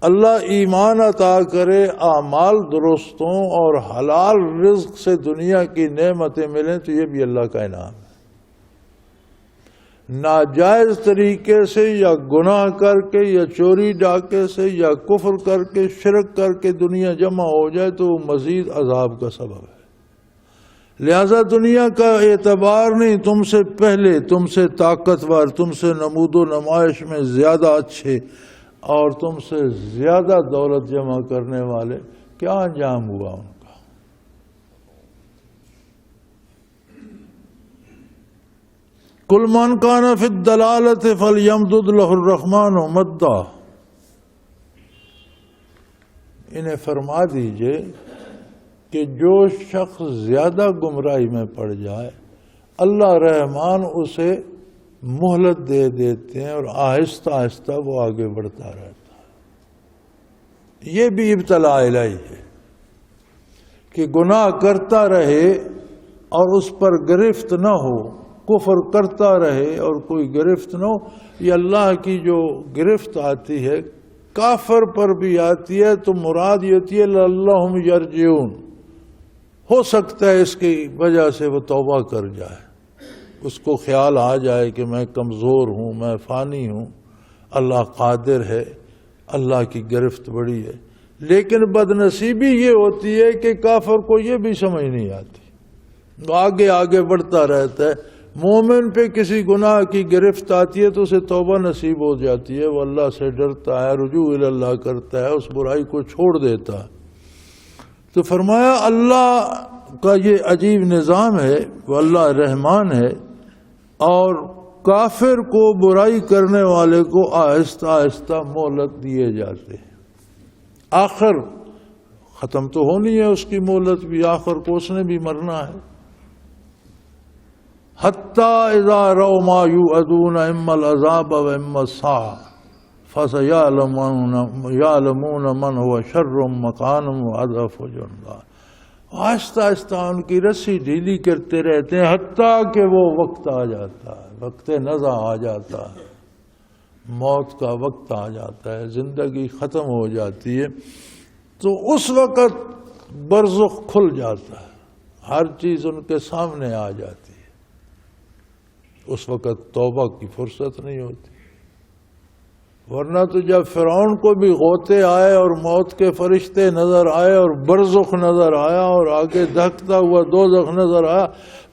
[SPEAKER 2] اللہ ایمان عطا کرے، اعمال درست ہوں اور حلال رزق سے دنیا کی نعمتیں ملیں تو یہ بھی اللہ کا انعام ہے۔ ناجائز طریقے سے یا گناہ کر کے یا چوری ڈاکے سے یا کفر کر کے شرک کر کے دنیا جمع ہو جائے تو وہ مزید عذاب کا سبب ہے۔ لہذا دنیا کا اعتبار نہیں، تم سے پہلے، تم سے طاقتور، تم سے نمود و نمائش میں زیادہ اچھے اور تم سے زیادہ دولت جمع کرنے والے، کیا انجام ہوا ان کا؟ کل من کان فی الضلالۃ فلیمدد لہ الرحمن مدا، انہیں فرما دیجئے کہ جو شخص زیادہ گمراہی میں پڑ جائے اللہ رحمان اسے مہلت دے دیتے ہیں اور آہستہ آہستہ وہ آگے بڑھتا رہتا ہے۔ یہ بھی ابتلاء الہی ہے کہ گناہ کرتا رہے اور اس پر گرفت نہ ہو، کفر کرتا رہے اور کوئی گرفت نہ ہو۔ یہ اللہ کی جو گرفت آتی ہے کافر پر بھی آتی ہے تو مراد یہ ہوتی ہے لعلہم یرجعون، ہو سکتا ہے اس کی وجہ سے وہ توبہ کر جائے، اس کو خیال آ جائے کہ میں کمزور ہوں، میں فانی ہوں، اللہ قادر ہے، اللہ کی گرفت بڑی ہے۔ لیکن بدنصیبی یہ ہوتی ہے کہ کافر کو یہ بھی سمجھ نہیں آتی، آگے آگے بڑھتا رہتا ہے۔ مومن پہ کسی گناہ کی گرفت آتی ہے تو اسے توبہ نصیب ہو جاتی ہے، وہ اللہ سے ڈرتا ہے، رجوع اللہ کرتا ہے، اس برائی کو چھوڑ دیتا ہے۔ تو فرمایا اللہ کا یہ عجیب نظام ہے، وہ اللہ رحمان ہے، اور کافر کو، برائی کرنے والے کو آہستہ آہستہ مہلت دیے جاتے ہیں۔ آخر ختم تو ہونی ہے اس کی مہلت بھی، آخر کو اس نے بھی مرنا ہے۔ حَتَّى إِذَا رَأَوْا مَا يُوعَدُونَ إِمَّا الْعَذَابَ وَإِمَّا السَّاعَةَ فَسَيَعْلَمُونَ مَنْ هُوَ شَرٌّ مَّكَانًا وَأَضْعَفُ جُنْدًا۔ آہستہ آہستہ ان کی رسی ڈھیلی کرتے رہتے ہیں حتیٰ کہ وہ وقت آ جاتا ہے، وقت نزع آ جاتا ہے، موت کا وقت آ جاتا ہے، زندگی ختم ہو جاتی ہے، تو اس وقت برزخ کھل جاتا ہے، ہر چیز ان کے سامنے آ جاتی ہے۔ اس وقت توبہ کی فرصت نہیں ہوتی، ورنہ تو جب فرعون کو بھی غوطے آئے اور موت کے فرشتے نظر آئے اور برزخ نظر آیا اور آگے دھکتا ہوا دوزخ نظر آیا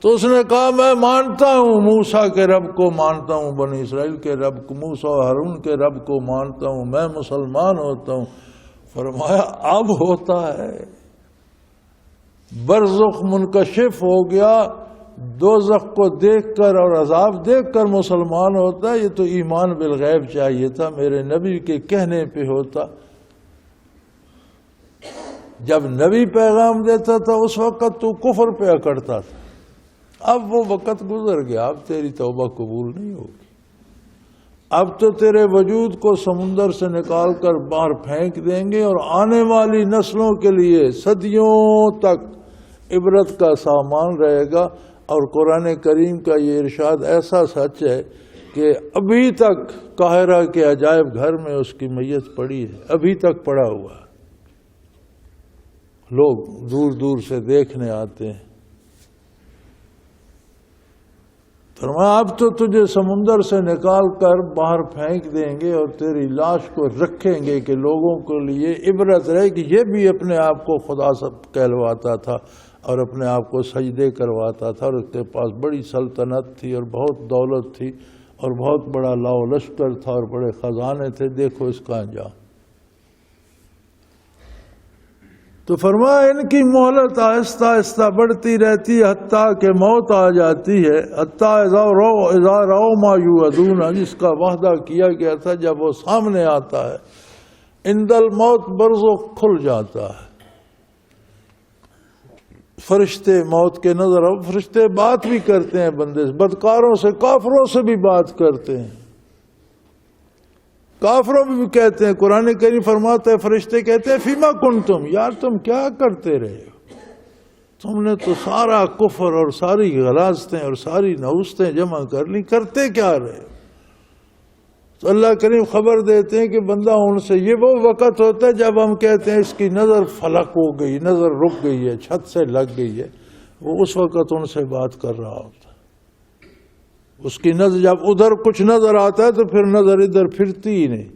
[SPEAKER 2] تو اس نے کہا میں مانتا ہوں موسیٰ کے رب کو، مانتا ہوں بنی اسرائیل کے رب کو، موسیٰ و ہارون کے رب کو مانتا ہوں، میں مسلمان ہوتا ہوں۔ فرمایا اب ہوتا ہے، برزخ منکشف ہو گیا، دوزخ کو دیکھ کر اور عذاب دیکھ کر مسلمان ہوتا ہے۔ یہ تو ایمان بالغیب چاہیے تھا، میرے نبی کے کہنے پہ ہوتا۔ جب نبی پیغام دیتا تھا اس وقت تو کفر پہ اکڑتا تھا، اب وہ وقت گزر گیا، اب تیری توبہ قبول نہیں ہوگی، اب تو تیرے وجود کو سمندر سے نکال کر باہر پھینک دیں گے اور آنے والی نسلوں کے لیے صدیوں تک عبرت کا سامان رہے گا۔ اور قرآن کریم کا یہ ارشاد ایسا سچ ہے کہ ابھی تک قاہرہ کے عجائب گھر میں اس کی میت پڑی ہے، ابھی تک پڑا ہوا ہے۔ لوگ دور دور سے دیکھنے آتے ہیں۔ فرمایا اب تو تجھے سمندر سے نکال کر باہر پھینک دیں گے اور تیری لاش کو رکھیں گے کہ لوگوں کے لیے عبرت رہے کہ یہ بھی اپنے آپ کو خدا سب کہلواتا تھا اور اپنے آپ کو سجدے کرواتا تھا، اور اس کے پاس بڑی سلطنت تھی اور بہت دولت تھی اور بہت بڑا لاؤ لشکر تھا اور بڑے خزانے تھے، دیکھو اس کا انجام۔ تو فرمایا ان کی مہلت آہستہ آہستہ بڑھتی رہتی ہے حتیٰ کہ موت آ جاتی ہے، حتیٰ اذا رأوا ما یوعدون، جس کا وعدہ کیا گیا تھا جب وہ سامنے آتا ہے، عند الموت برزخ کھل جاتا ہے، فرشتے موت کے نظر آؤ، فرشتے بات بھی کرتے ہیں بندے سے، بدکاروں سے کافروں سے بھی بات کرتے ہیں، کافروں بھی کہتے ہیں۔ قرآن کریم فرماتا ہے فرشتے کہتے ہیں فیما کنتم، یار تم کیا کرتے رہے ہو، تم نے تو سارا کفر اور ساری غلاظتیں اور ساری نحوستیں جمع کر لی، کرتے کیا رہے ہو؟ تو اللہ کریم خبر دیتے ہیں کہ بندہ ان سے، یہ وہ وقت ہوتا ہے جب ہم کہتے ہیں اس کی نظر فلک ہو گئی، نظر رک گئی ہے، چھت سے لگ گئی ہے، وہ اس وقت ان سے بات کر رہا ہوتا ہے۔ اس کی نظر جب ادھر کچھ نظر آتا ہے تو پھر نظر ادھر پھرتی ہی نہیں۔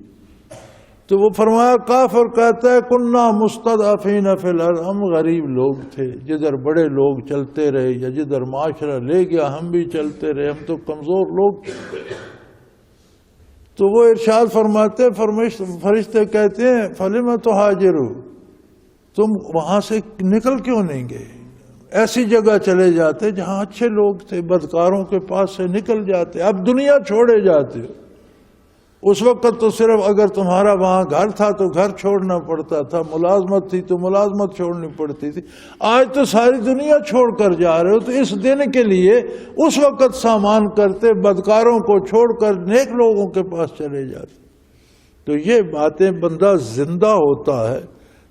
[SPEAKER 2] تو وہ فرمایا کافر کہتا ہے کننا مستضعفین فی الارض، ہم غریب لوگ تھے، جدھر بڑے لوگ چلتے رہے یا جدھر معاشرہ لے گیا ہم بھی چلتے رہے، ہم تو کمزور لوگ تھے۔ تو وہ ارشاد فرماتے فرشتے کہتے ہیں فلم تہاجروا، تم وہاں سے نکل کیوں نہیں گئے، ایسی جگہ چلے جاتے جہاں اچھے لوگ تھے، بدکاروں کے پاس سے نکل جاتے، اب دنیا چھوڑے جاتے ہو۔ اس وقت تو صرف اگر تمہارا وہاں گھر تھا تو گھر چھوڑنا پڑتا تھا، ملازمت تھی تو ملازمت چھوڑنی پڑتی تھی، آج تو ساری دنیا چھوڑ کر جا رہے ہو، تو اس دن کے لیے اس وقت سامان کرتے، بدکاروں کو چھوڑ کر نیک لوگوں کے پاس چلے جاتے۔ تو یہ باتیں بندہ زندہ ہوتا ہے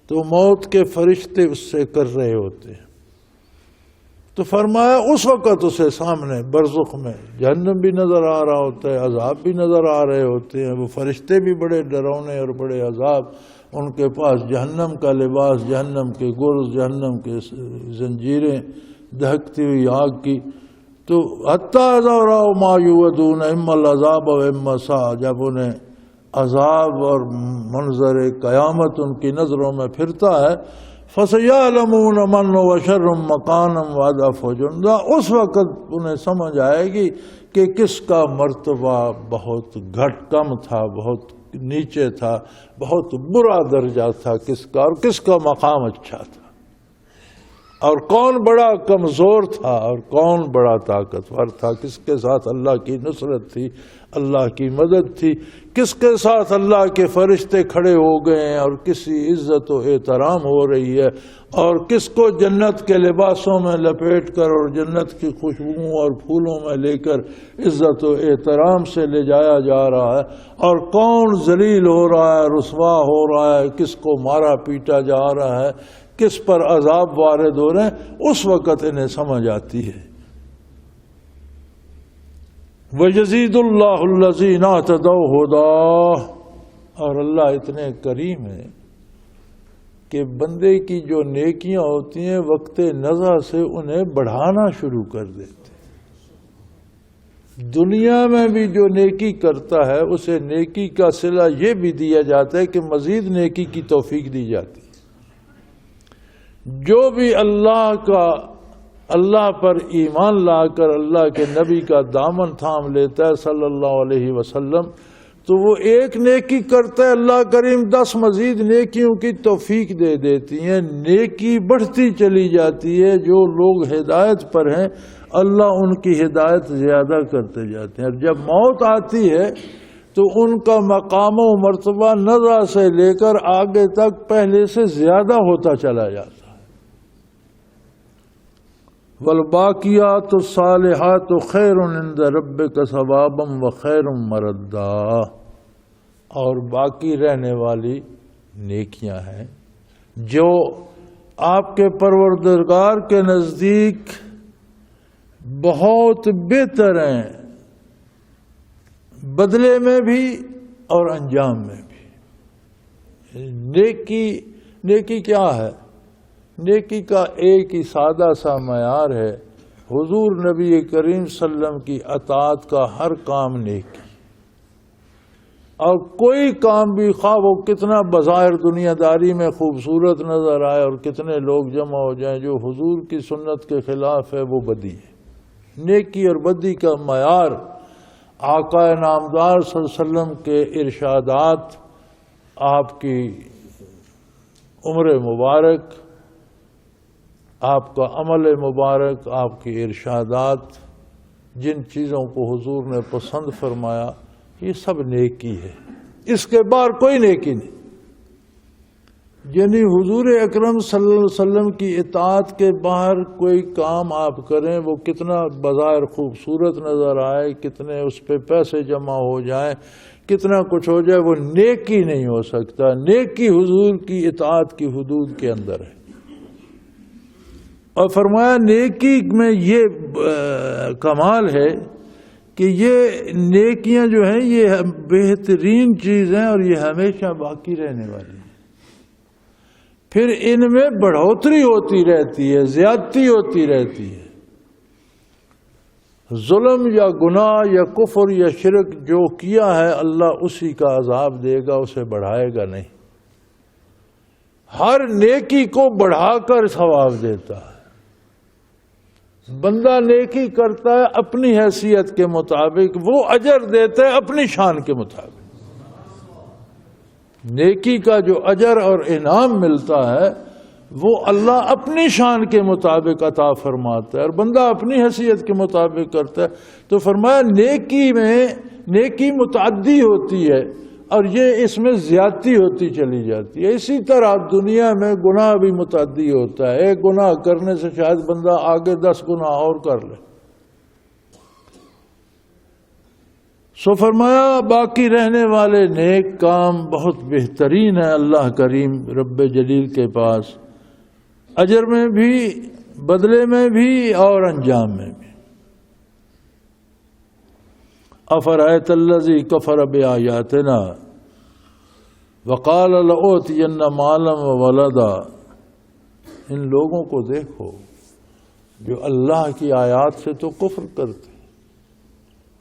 [SPEAKER 2] تو موت کے فرشتے اس سے کر رہے ہوتے ہیں۔ تو فرمایا اس وقت اسے سامنے برزخ میں جہنم بھی نظر آ رہا ہوتا ہے، عذاب بھی نظر آ رہے ہوتے ہیں، وہ فرشتے بھی بڑے ڈرونے اور بڑے عذاب، ان کے پاس جہنم کا لباس، جہنم کے گرز، جہنم کے زنجیریں، دہکتی ہوئی آگ کی۔ تو حتیٰ اذا رأوا ما یوعدون اما العذاب و اما الساعۃ، جب انہیں عذاب اور منظر قیامت ان کی نظروں میں پھرتا ہے، فَسَيَعْلَمُونَ مَنْ هُوَ شَرٌّ مَّكَانًا وَأَضْعَفُ جُنْدًا، اس وقت انہیں سمجھ آئے گی کہ کس کا مرتبہ بہت کم تھا، بہت نیچے تھا، بہت برا درجہ تھا کس کا، اور کس کا مقام اچھا تھا، اور کون بڑا کمزور تھا اور کون بڑا طاقتور تھا، کس کے ساتھ اللہ کی نصرت تھی، اللہ کی مدد تھی، کس کے ساتھ اللہ کے فرشتے کھڑے ہو گئے ہیں اور کسی عزت و احترام ہو رہی ہے، اور کس کو جنت کے لباسوں میں لپیٹ کر اور جنت کی خوشبوؤں اور پھولوں میں لے کر عزت و احترام سے لے جایا جا رہا ہے، اور کون ذلیل ہو رہا ہے، رسوا ہو رہا ہے، کس کو مارا پیٹا جا رہا ہے، کس پر عذاب وارد ہو رہے ہیں، اس وقت انہیں سمجھ آتی ہے۔ وَيَزِيدُ اللَّهُ الَّذِينَ اهْتَدَوْا هُدًى، اور اللہ اتنے کریم ہے کہ بندے کی جو نیکیاں ہوتی ہیں وقت نزع سے انہیں بڑھانا شروع کر دیتے ہیں۔ دنیا میں بھی جو نیکی کرتا ہے اسے نیکی کا صلہ یہ بھی دیا جاتا ہے کہ مزید نیکی کی توفیق دی جاتی ہے۔ جو بھی اللہ پر ایمان لا کر اللہ کے نبی کا دامن تھام لیتا ہے صلی اللہ علیہ وسلم، تو وہ ایک نیکی کرتا ہے، اللہ کریم 10 مزید نیکیوں کی توفیق دے دیتی ہیں، نیکی بڑھتی چلی جاتی ہے۔ جو لوگ ہدایت پر ہیں اللہ ان کی ہدایت زیادہ کرتے جاتے ہیں، اور جب موت آتی ہے تو ان کا مقام و مرتبہ نزع سے لے کر آگے تک پہلے سے زیادہ ہوتا چلا جاتا ہے۔ والباقیات الصالحات خیر عند ربک ثوابا وخیر مردا، اور باقی رہنے والی نیکیاں ہیں جو آپ کے پروردگار کے نزدیک بہت بہتر ہیں، بدلے میں بھی اور انجام میں بھی۔ نیکی کیا ہے؟ نیکی کا ایک ہی سادہ سا معیار ہے، حضور نبی کریم صلی اللہ علیہ وسلم کی اطاعت کا ہر کام نیکی، اور کوئی کام بھی خواہ وہ کتنا بظاہر دنیا داری میں خوبصورت نظر آئے اور کتنے لوگ جمع ہو جائیں، جو حضور کی سنت کے خلاف ہے وہ بدی ہے۔ نیکی اور بدی کا معیار آقا نامدار صلی اللہ علیہ وسلم کے ارشادات، آپ کی عمر مبارک، آپ کا عمل مبارک، آپ کی ارشادات، جن چیزوں کو حضور نے پسند فرمایا، یہ سب نیکی ہے، اس کے باہر کوئی نیکی نہیں۔ یعنی حضور اکرم صلی اللہ علیہ وسلم کی اطاعت کے باہر کوئی کام آپ کریں، وہ کتنا بظاہر خوبصورت نظر آئے، کتنے اس پہ پیسے جمع ہو جائیں، کتنا کچھ ہو جائے، وہ نیکی نہیں ہو سکتا۔ نیکی حضور کی اطاعت کی حدود کے اندر ہے۔ اور فرمایا نیکی میں یہ کمال ہے کہ یہ نیکیاں جو ہیں یہ بہترین چیز ہیں اور یہ ہمیشہ باقی رہنے والی ہیں، پھر ان میں بڑھوتری ہوتی رہتی ہے، زیادتی ہوتی رہتی ہے۔ ظلم یا گناہ یا کفر یا شرک جو کیا ہے اللہ اسی کا عذاب دے گا، اسے بڑھائے گا نہیں۔ ہر نیکی کو بڑھا کر ثواب دیتا ہے۔ بندہ نیکی کرتا ہے اپنی حیثیت کے مطابق، وہ اجر دیتا ہے اپنی شان کے مطابق۔ نیکی کا جو اجر اور انعام ملتا ہے وہ اللہ اپنی شان کے مطابق عطا فرماتا ہے، اور بندہ اپنی حیثیت کے مطابق کرتا ہے۔ تو فرمایا نیکی میں نیکی متعدی ہوتی ہے اور یہ اس میں زیادتی ہوتی چلی جاتی ہے۔ اسی طرح دنیا میں گناہ بھی متعدی ہوتا ہے، ایک گناہ کرنے سے شاید بندہ آگے 10 گناہ اور کر لے۔ سو فرمایا باقی رہنے والے نیک کام بہت بہترین ہے اللہ کریم رب جلیل کے پاس، اجر میں بھی، بدلے میں بھی اور انجام میں بھی۔ افرأیت الذی کفر بآیاتنا وقال لأوتین مالا وولدا، ان لوگوں کو دیکھو جو اللہ کی آیات سے تو کفر کرتے،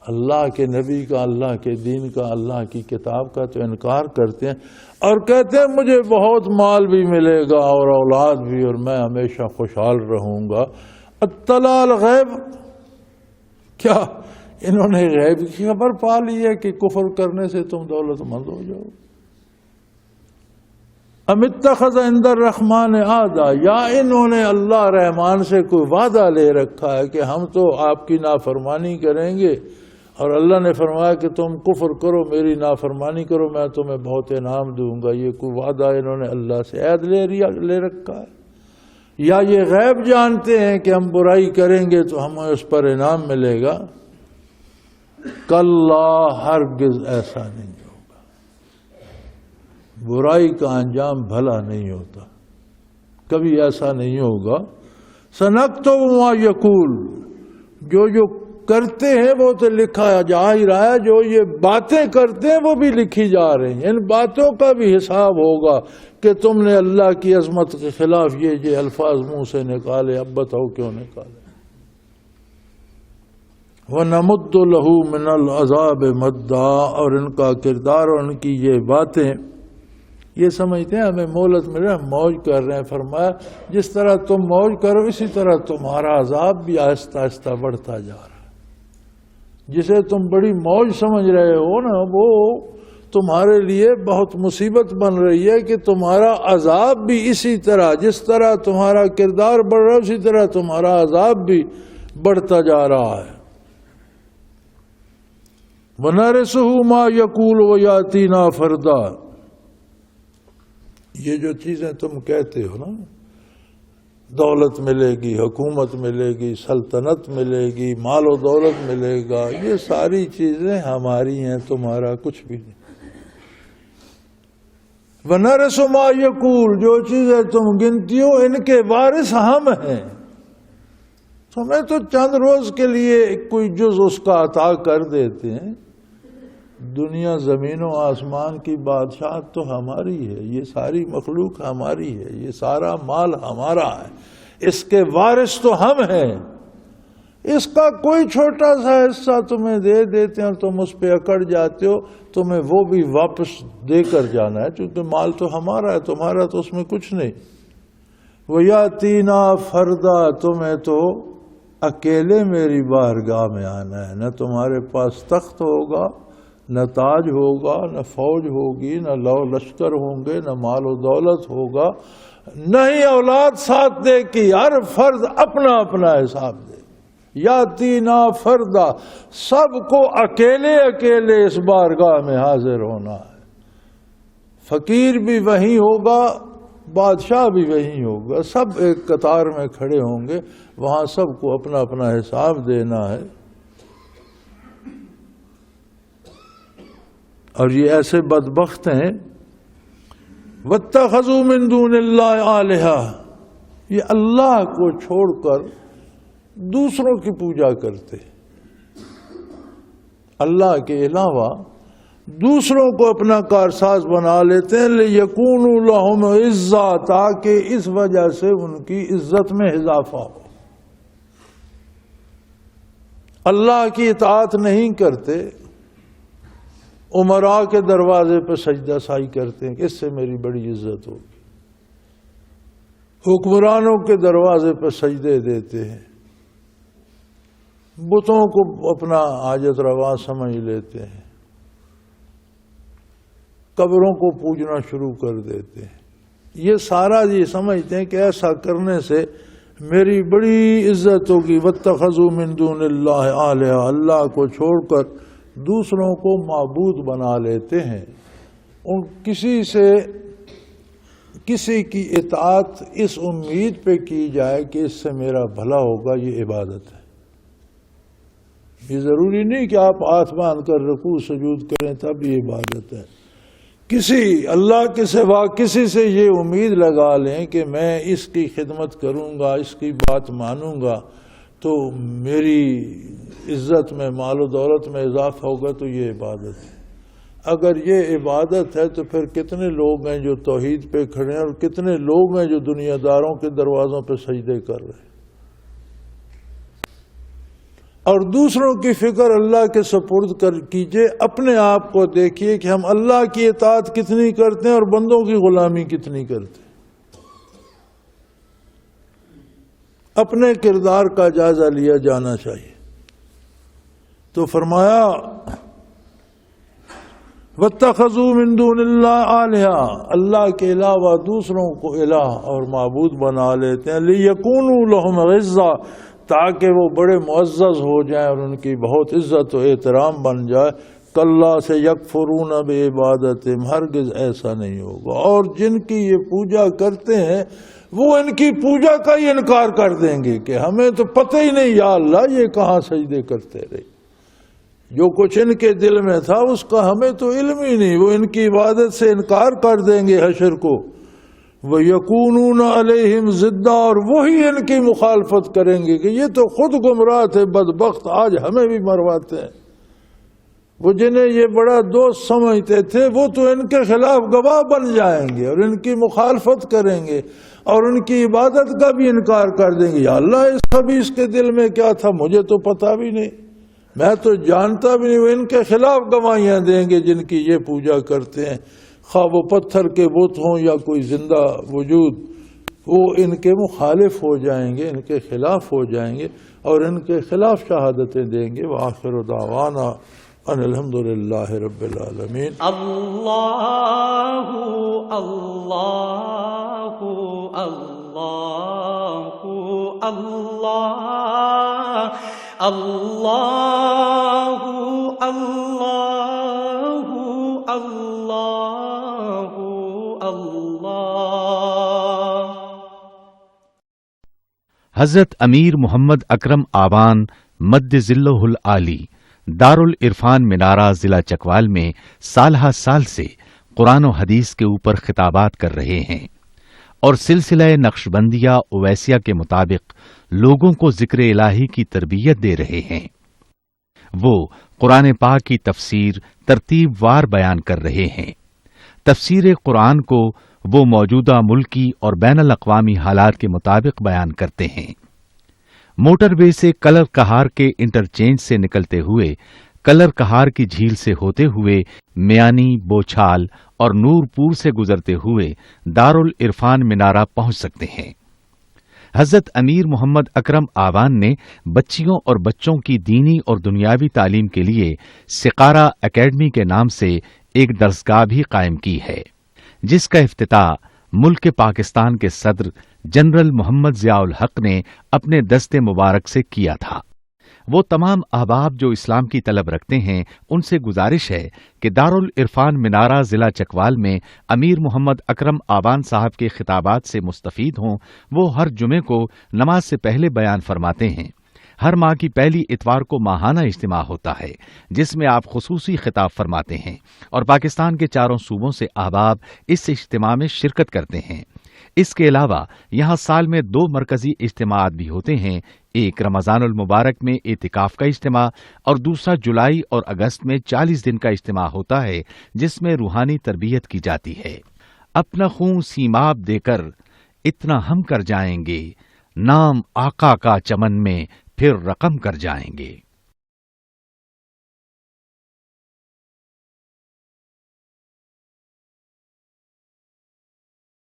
[SPEAKER 2] اللہ کے نبی کا، اللہ کے دین کا، اللہ کی کتاب کا تو انکار کرتے ہیں، اور کہتے ہیں مجھے بہت مال بھی ملے گا اور اولاد بھی، اور میں ہمیشہ خوشحال رہوں گا۔ اطلع الغیب، کیا انہوں نے غیب کی خبر پا لی ہے کہ کفر کرنے سے تم دولت مند ہو جاؤ؟ ام اتخذ عند الرحمن عہدا، یا انہوں نے اللہ رحمان سے کوئی وعدہ لے رکھا ہے کہ ہم تو آپ کی نافرمانی کریں گے، اور اللہ نے فرمایا کہ تم کفر کرو، میری نافرمانی کرو، میں تمہیں بہت انعام دوں گا۔ یہ کوئی وعدہ انہوں نے اللہ سے عہد لے رکھا ہے، یا یہ غیب جانتے ہیں کہ ہم برائی کریں گے تو ہمیں اس پر انعام ملے گا؟ کلا، ہرگز ایسا نہیں ہوگا، برائی کا انجام بھلا نہیں ہوتا، کبھی ایسا نہیں ہوگا۔ سنکتب ما یقول، جو کرتے ہیں وہ تو لکھا جا ہی رہا ہے، جو یہ باتیں کرتے ہیں وہ بھی لکھی جا رہی ہیں۔ ان باتوں کا بھی حساب ہوگا کہ تم نے اللہ کی عظمت کے خلاف یہ الفاظ منہ سے نکالے، اب بتاؤ کیوں نکالے۔ وَنَمُدُّ لَهُ مِنَ الْعَذَابِ مَدًّا، اور ان کا کردار اور ان کی یہ باتیں، یہ سمجھتے ہیں ہمیں مہلت مل رہا ہے، موج کر رہے ہیں۔ فرمایا جس طرح تم موج کرو اسی طرح تمہارا عذاب بھی آہستہ آہستہ بڑھتا جا رہا ہے۔ جسے تم بڑی موج سمجھ رہے ہو نا، وہ تمہارے لیے بہت مصیبت بن رہی ہے کہ تمہارا عذاب بھی اسی طرح، جس طرح تمہارا کردار بڑھ رہا ہے اسی طرح تمہارا عذاب بھی بڑھتا جا رہا ہے۔ وَنَرِثُهُ مَا يَقُولُ وَيَأْتِينَا فَرْدًا، یہ جو چیزیں تم کہتے ہو نا، دولت ملے گی، حکومت ملے گی، سلطنت ملے گی، مال و دولت ملے گا، یہ ساری چیزیں ہماری ہیں، تمہارا کچھ بھی نہیں۔ وَنَرِثُ مَا يَقُولُ، جو چیزیں تم گنتی ہو ان کے وارث ہم ہیں، تمہیں تو چند روز کے لیے کوئی جز اس کا عطا کر دیتے ہیں، دنیا زمین و آسمان کی بادشاہت تو ہماری ہے، یہ ساری مخلوق ہماری ہے، یہ سارا مال ہمارا ہے، اس کے وارث تو ہم ہیں۔ اس کا کوئی چھوٹا سا حصہ تمہیں دے دیتے ہیں اور تم اس پہ اکڑ جاتے ہو، تمہیں وہ بھی واپس دے کر جانا ہے، چونکہ مال تو ہمارا ہے، تمہارا تو اس میں کچھ نہیں۔ وَيَأْتِينَا فَرْدًا، تمہیں تو اکیلے میری بارگاہ میں آنا ہے، نہ تمہارے پاس تخت ہوگا، نہ تاج ہوگا، نہ فوج ہوگی، نہ لو لشکر ہوں گے، نہ مال و دولت ہوگا، نہ ہی اولاد ساتھ دے کی، ہر فرد اپنا اپنا حساب دے۔ یاتینا فردا، سب کو اکیلے اکیلے اس بارگاہ میں حاضر ہونا ہے۔ فقیر بھی وہیں ہوگا، بادشاہ بھی وہیں ہوگا، سب ایک قطار میں کھڑے ہوں گے، وہاں سب کو اپنا اپنا حساب دینا ہے۔ اور یہ ایسے بدبخت ہیں، وَاتَّخَذُوا مِن دُونِ اللَّهِ آلِهَةً، یہ اللہ کو چھوڑ کر دوسروں کی پوجا کرتے، اللہ کے علاوہ دوسروں کو اپنا کارساز بنا لیتے ہیں، لِيَكُونُوا لَهُمْ عِزًّا، تاکہ اس وجہ سے ان کی عزت میں اضافہ ہو۔ اللہ کی اطاعت نہیں کرتے، امراء کے دروازے پہ سجدہ سائی کرتے ہیں کہ اس سے میری بڑی عزت ہوگی، حکمرانوں کے دروازے پہ سجدے دیتے ہیں، بتوں کو اپنا حاجت روا سمجھ لیتے ہیں، قبروں کو پوجنا شروع کر دیتے ہیں۔ یہ سارا یہ سمجھتے ہیں کہ ایسا کرنے سے میری بڑی عزت ہوگی۔ وَاتَّخَذُوا مِن دُونِ اللَّهِ آلِهَةً، اللہ کو چھوڑ کر دوسروں کو معبود بنا لیتے ہیں۔ ان کسی کی اطاعت اس امید پہ کی جائے کہ اس سے میرا بھلا ہوگا، یہ عبادت ہے۔ یہ ضروری نہیں کہ آپ ہاتھ باندھ کر رکوع سجود کریں تب یہ عبادت ہے۔ اللہ کے سوا کسی سے یہ امید لگا لیں کہ میں اس کی خدمت کروں گا، اس کی بات مانوں گا تو میری عزت میں، مال و دولت میں اضافہ ہوگا، تو یہ عبادت ہے۔ اگر یہ عبادت ہے تو پھر کتنے لوگ ہیں جو توحید پہ کھڑے ہیں، اور کتنے لوگ ہیں جو دنیا داروں کے دروازوں پہ سجدے کر رہے ہیں۔ اور دوسروں کی فکر اللہ کے سپرد کیجئے، اپنے آپ کو دیکھیے کہ ہم اللہ کی اطاعت کتنی کرتے ہیں اور بندوں کی غلامی کتنی کرتے ہیں۔ اپنے کردار کا جائزہ لیا جانا چاہیے۔ تو فرمایا وَاتَّخَذُوا مِن دُونِ اللَّهِ آلِهَةً، اللہ کے علاوہ دوسروں کو الہ اور معبود بنا لیتے ہیں، لِيَكُونُوا لَهُمْ عِزًّا، تاکہ وہ بڑے معزز ہو جائیں اور ان کی بہت عزت و احترام بن جائے۔ کَلَّا سَيَكْفُرُونَ بِعِبَادَتِهِمْ، ہرگز ایسا نہیں ہوگا، اور جن کی یہ پوجا کرتے ہیں وہ ان کی پوجا کا ہی انکار کر دیں گے کہ ہمیں تو پتہ ہی نہیں یا اللہ یہ کہاں سجدے کرتے رہے، جو کچھ ان کے دل میں تھا اس کا ہمیں تو علم ہی نہیں۔ وہ ان کی عبادت سے انکار کر دیں گے حشر کو۔ وَيَكُونُونَ عَلَيْهِمْ ضِدًّا، اور وہی ان کی مخالفت کریں گے کہ یہ تو خود گمراہ تھے، بدبخت، آج ہمیں بھی مرواتے ہیں۔ وہ جنہیں یہ بڑا دوست سمجھتے تھے وہ تو ان کے خلاف گواہ بن جائیں گے اور ان کی مخالفت کریں گے اور ان کی عبادت کا بھی انکار کر دیں گے۔ یا اللہ، اس کے دل میں کیا تھا مجھے تو پتہ بھی نہیں، میں تو جانتا بھی نہیں۔ وہ ان کے خلاف گواہیاں دیں گے جن کی یہ پوجا کرتے ہیں، خواہ وہ پتھر کے بت ہوں یا کوئی زندہ وجود، وہ ان کے مخالف ہو جائیں گے، ان کے خلاف ہو جائیں گے اور ان کے خلاف شہادتیں دیں گے۔ وآخر دعوانا ان الحمدللہ رب العالمین۔
[SPEAKER 1] اللہ اللہ اللہ اللہ اللہ اللہ اللہ اللہ۔
[SPEAKER 3] حضرت امیر محمد اکرم آبان مد ذلہ العالی دارالعرفان منارہ ضلع چکوال میں سالہ سال سے قرآن و حدیث کے اوپر خطابات کر رہے ہیں اور سلسلہ نقشبندیہ اویسیہ کے مطابق لوگوں کو ذکر الہی کی تربیت دے رہے ہیں۔ وہ قرآن پاک کی تفسیر ترتیب وار بیان کر رہے ہیں۔ تفسیر قرآن کو وہ موجودہ ملکی اور بین الاقوامی حالات کے مطابق بیان کرتے ہیں۔ موٹر وے سے کلر کہار کے انٹرچینج سے نکلتے ہوئے، کلر کہار کی جھیل سے ہوتے ہوئے، میانی، بوچھال اور نور پور سے گزرتے ہوئے دارالعرفان منارہ پہنچ سکتے ہیں۔ حضرت امیر محمد اکرم آوان نے بچیوں اور بچوں کی دینی اور دنیاوی تعلیم کے لیے سقارہ اکیڈمی کے نام سے ایک درسگاہ بھی قائم کی ہے، جس کا افتتاح ملک پاکستان کے صدر جنرل محمد ضیاء الحق نے اپنے دست مبارک سے کیا تھا۔ وہ تمام احباب جو اسلام کی طلب رکھتے ہیں، ان سے گزارش ہے کہ دارالعرفان منارہ ضلع چکوال میں امیر محمد اکرم آوان صاحب کے خطابات سے مستفید ہوں۔ وہ ہر جمعے کو نماز سے پہلے بیان فرماتے ہیں۔ ہر ماہ کی پہلی اتوار کو ماہانہ اجتماع ہوتا ہے، جس میں آپ خصوصی خطاب فرماتے ہیں، اور پاکستان کے چاروں صوبوں سے احباب اس اجتماع میں شرکت کرتے ہیں۔ اس کے علاوہ یہاں سال میں 2 مرکزی اجتماعات بھی ہوتے ہیں، ایک رمضان المبارک میں اعتکاف کا اجتماع اور دوسرا جولائی اور اگست میں 40 دن کا اجتماع ہوتا ہے، جس میں روحانی تربیت کی جاتی ہے۔ اپنا خون سیماب دے کر اتنا ہم کر جائیں گے، نام آقا کا چمن میں پھر رقم کر جائیں گے۔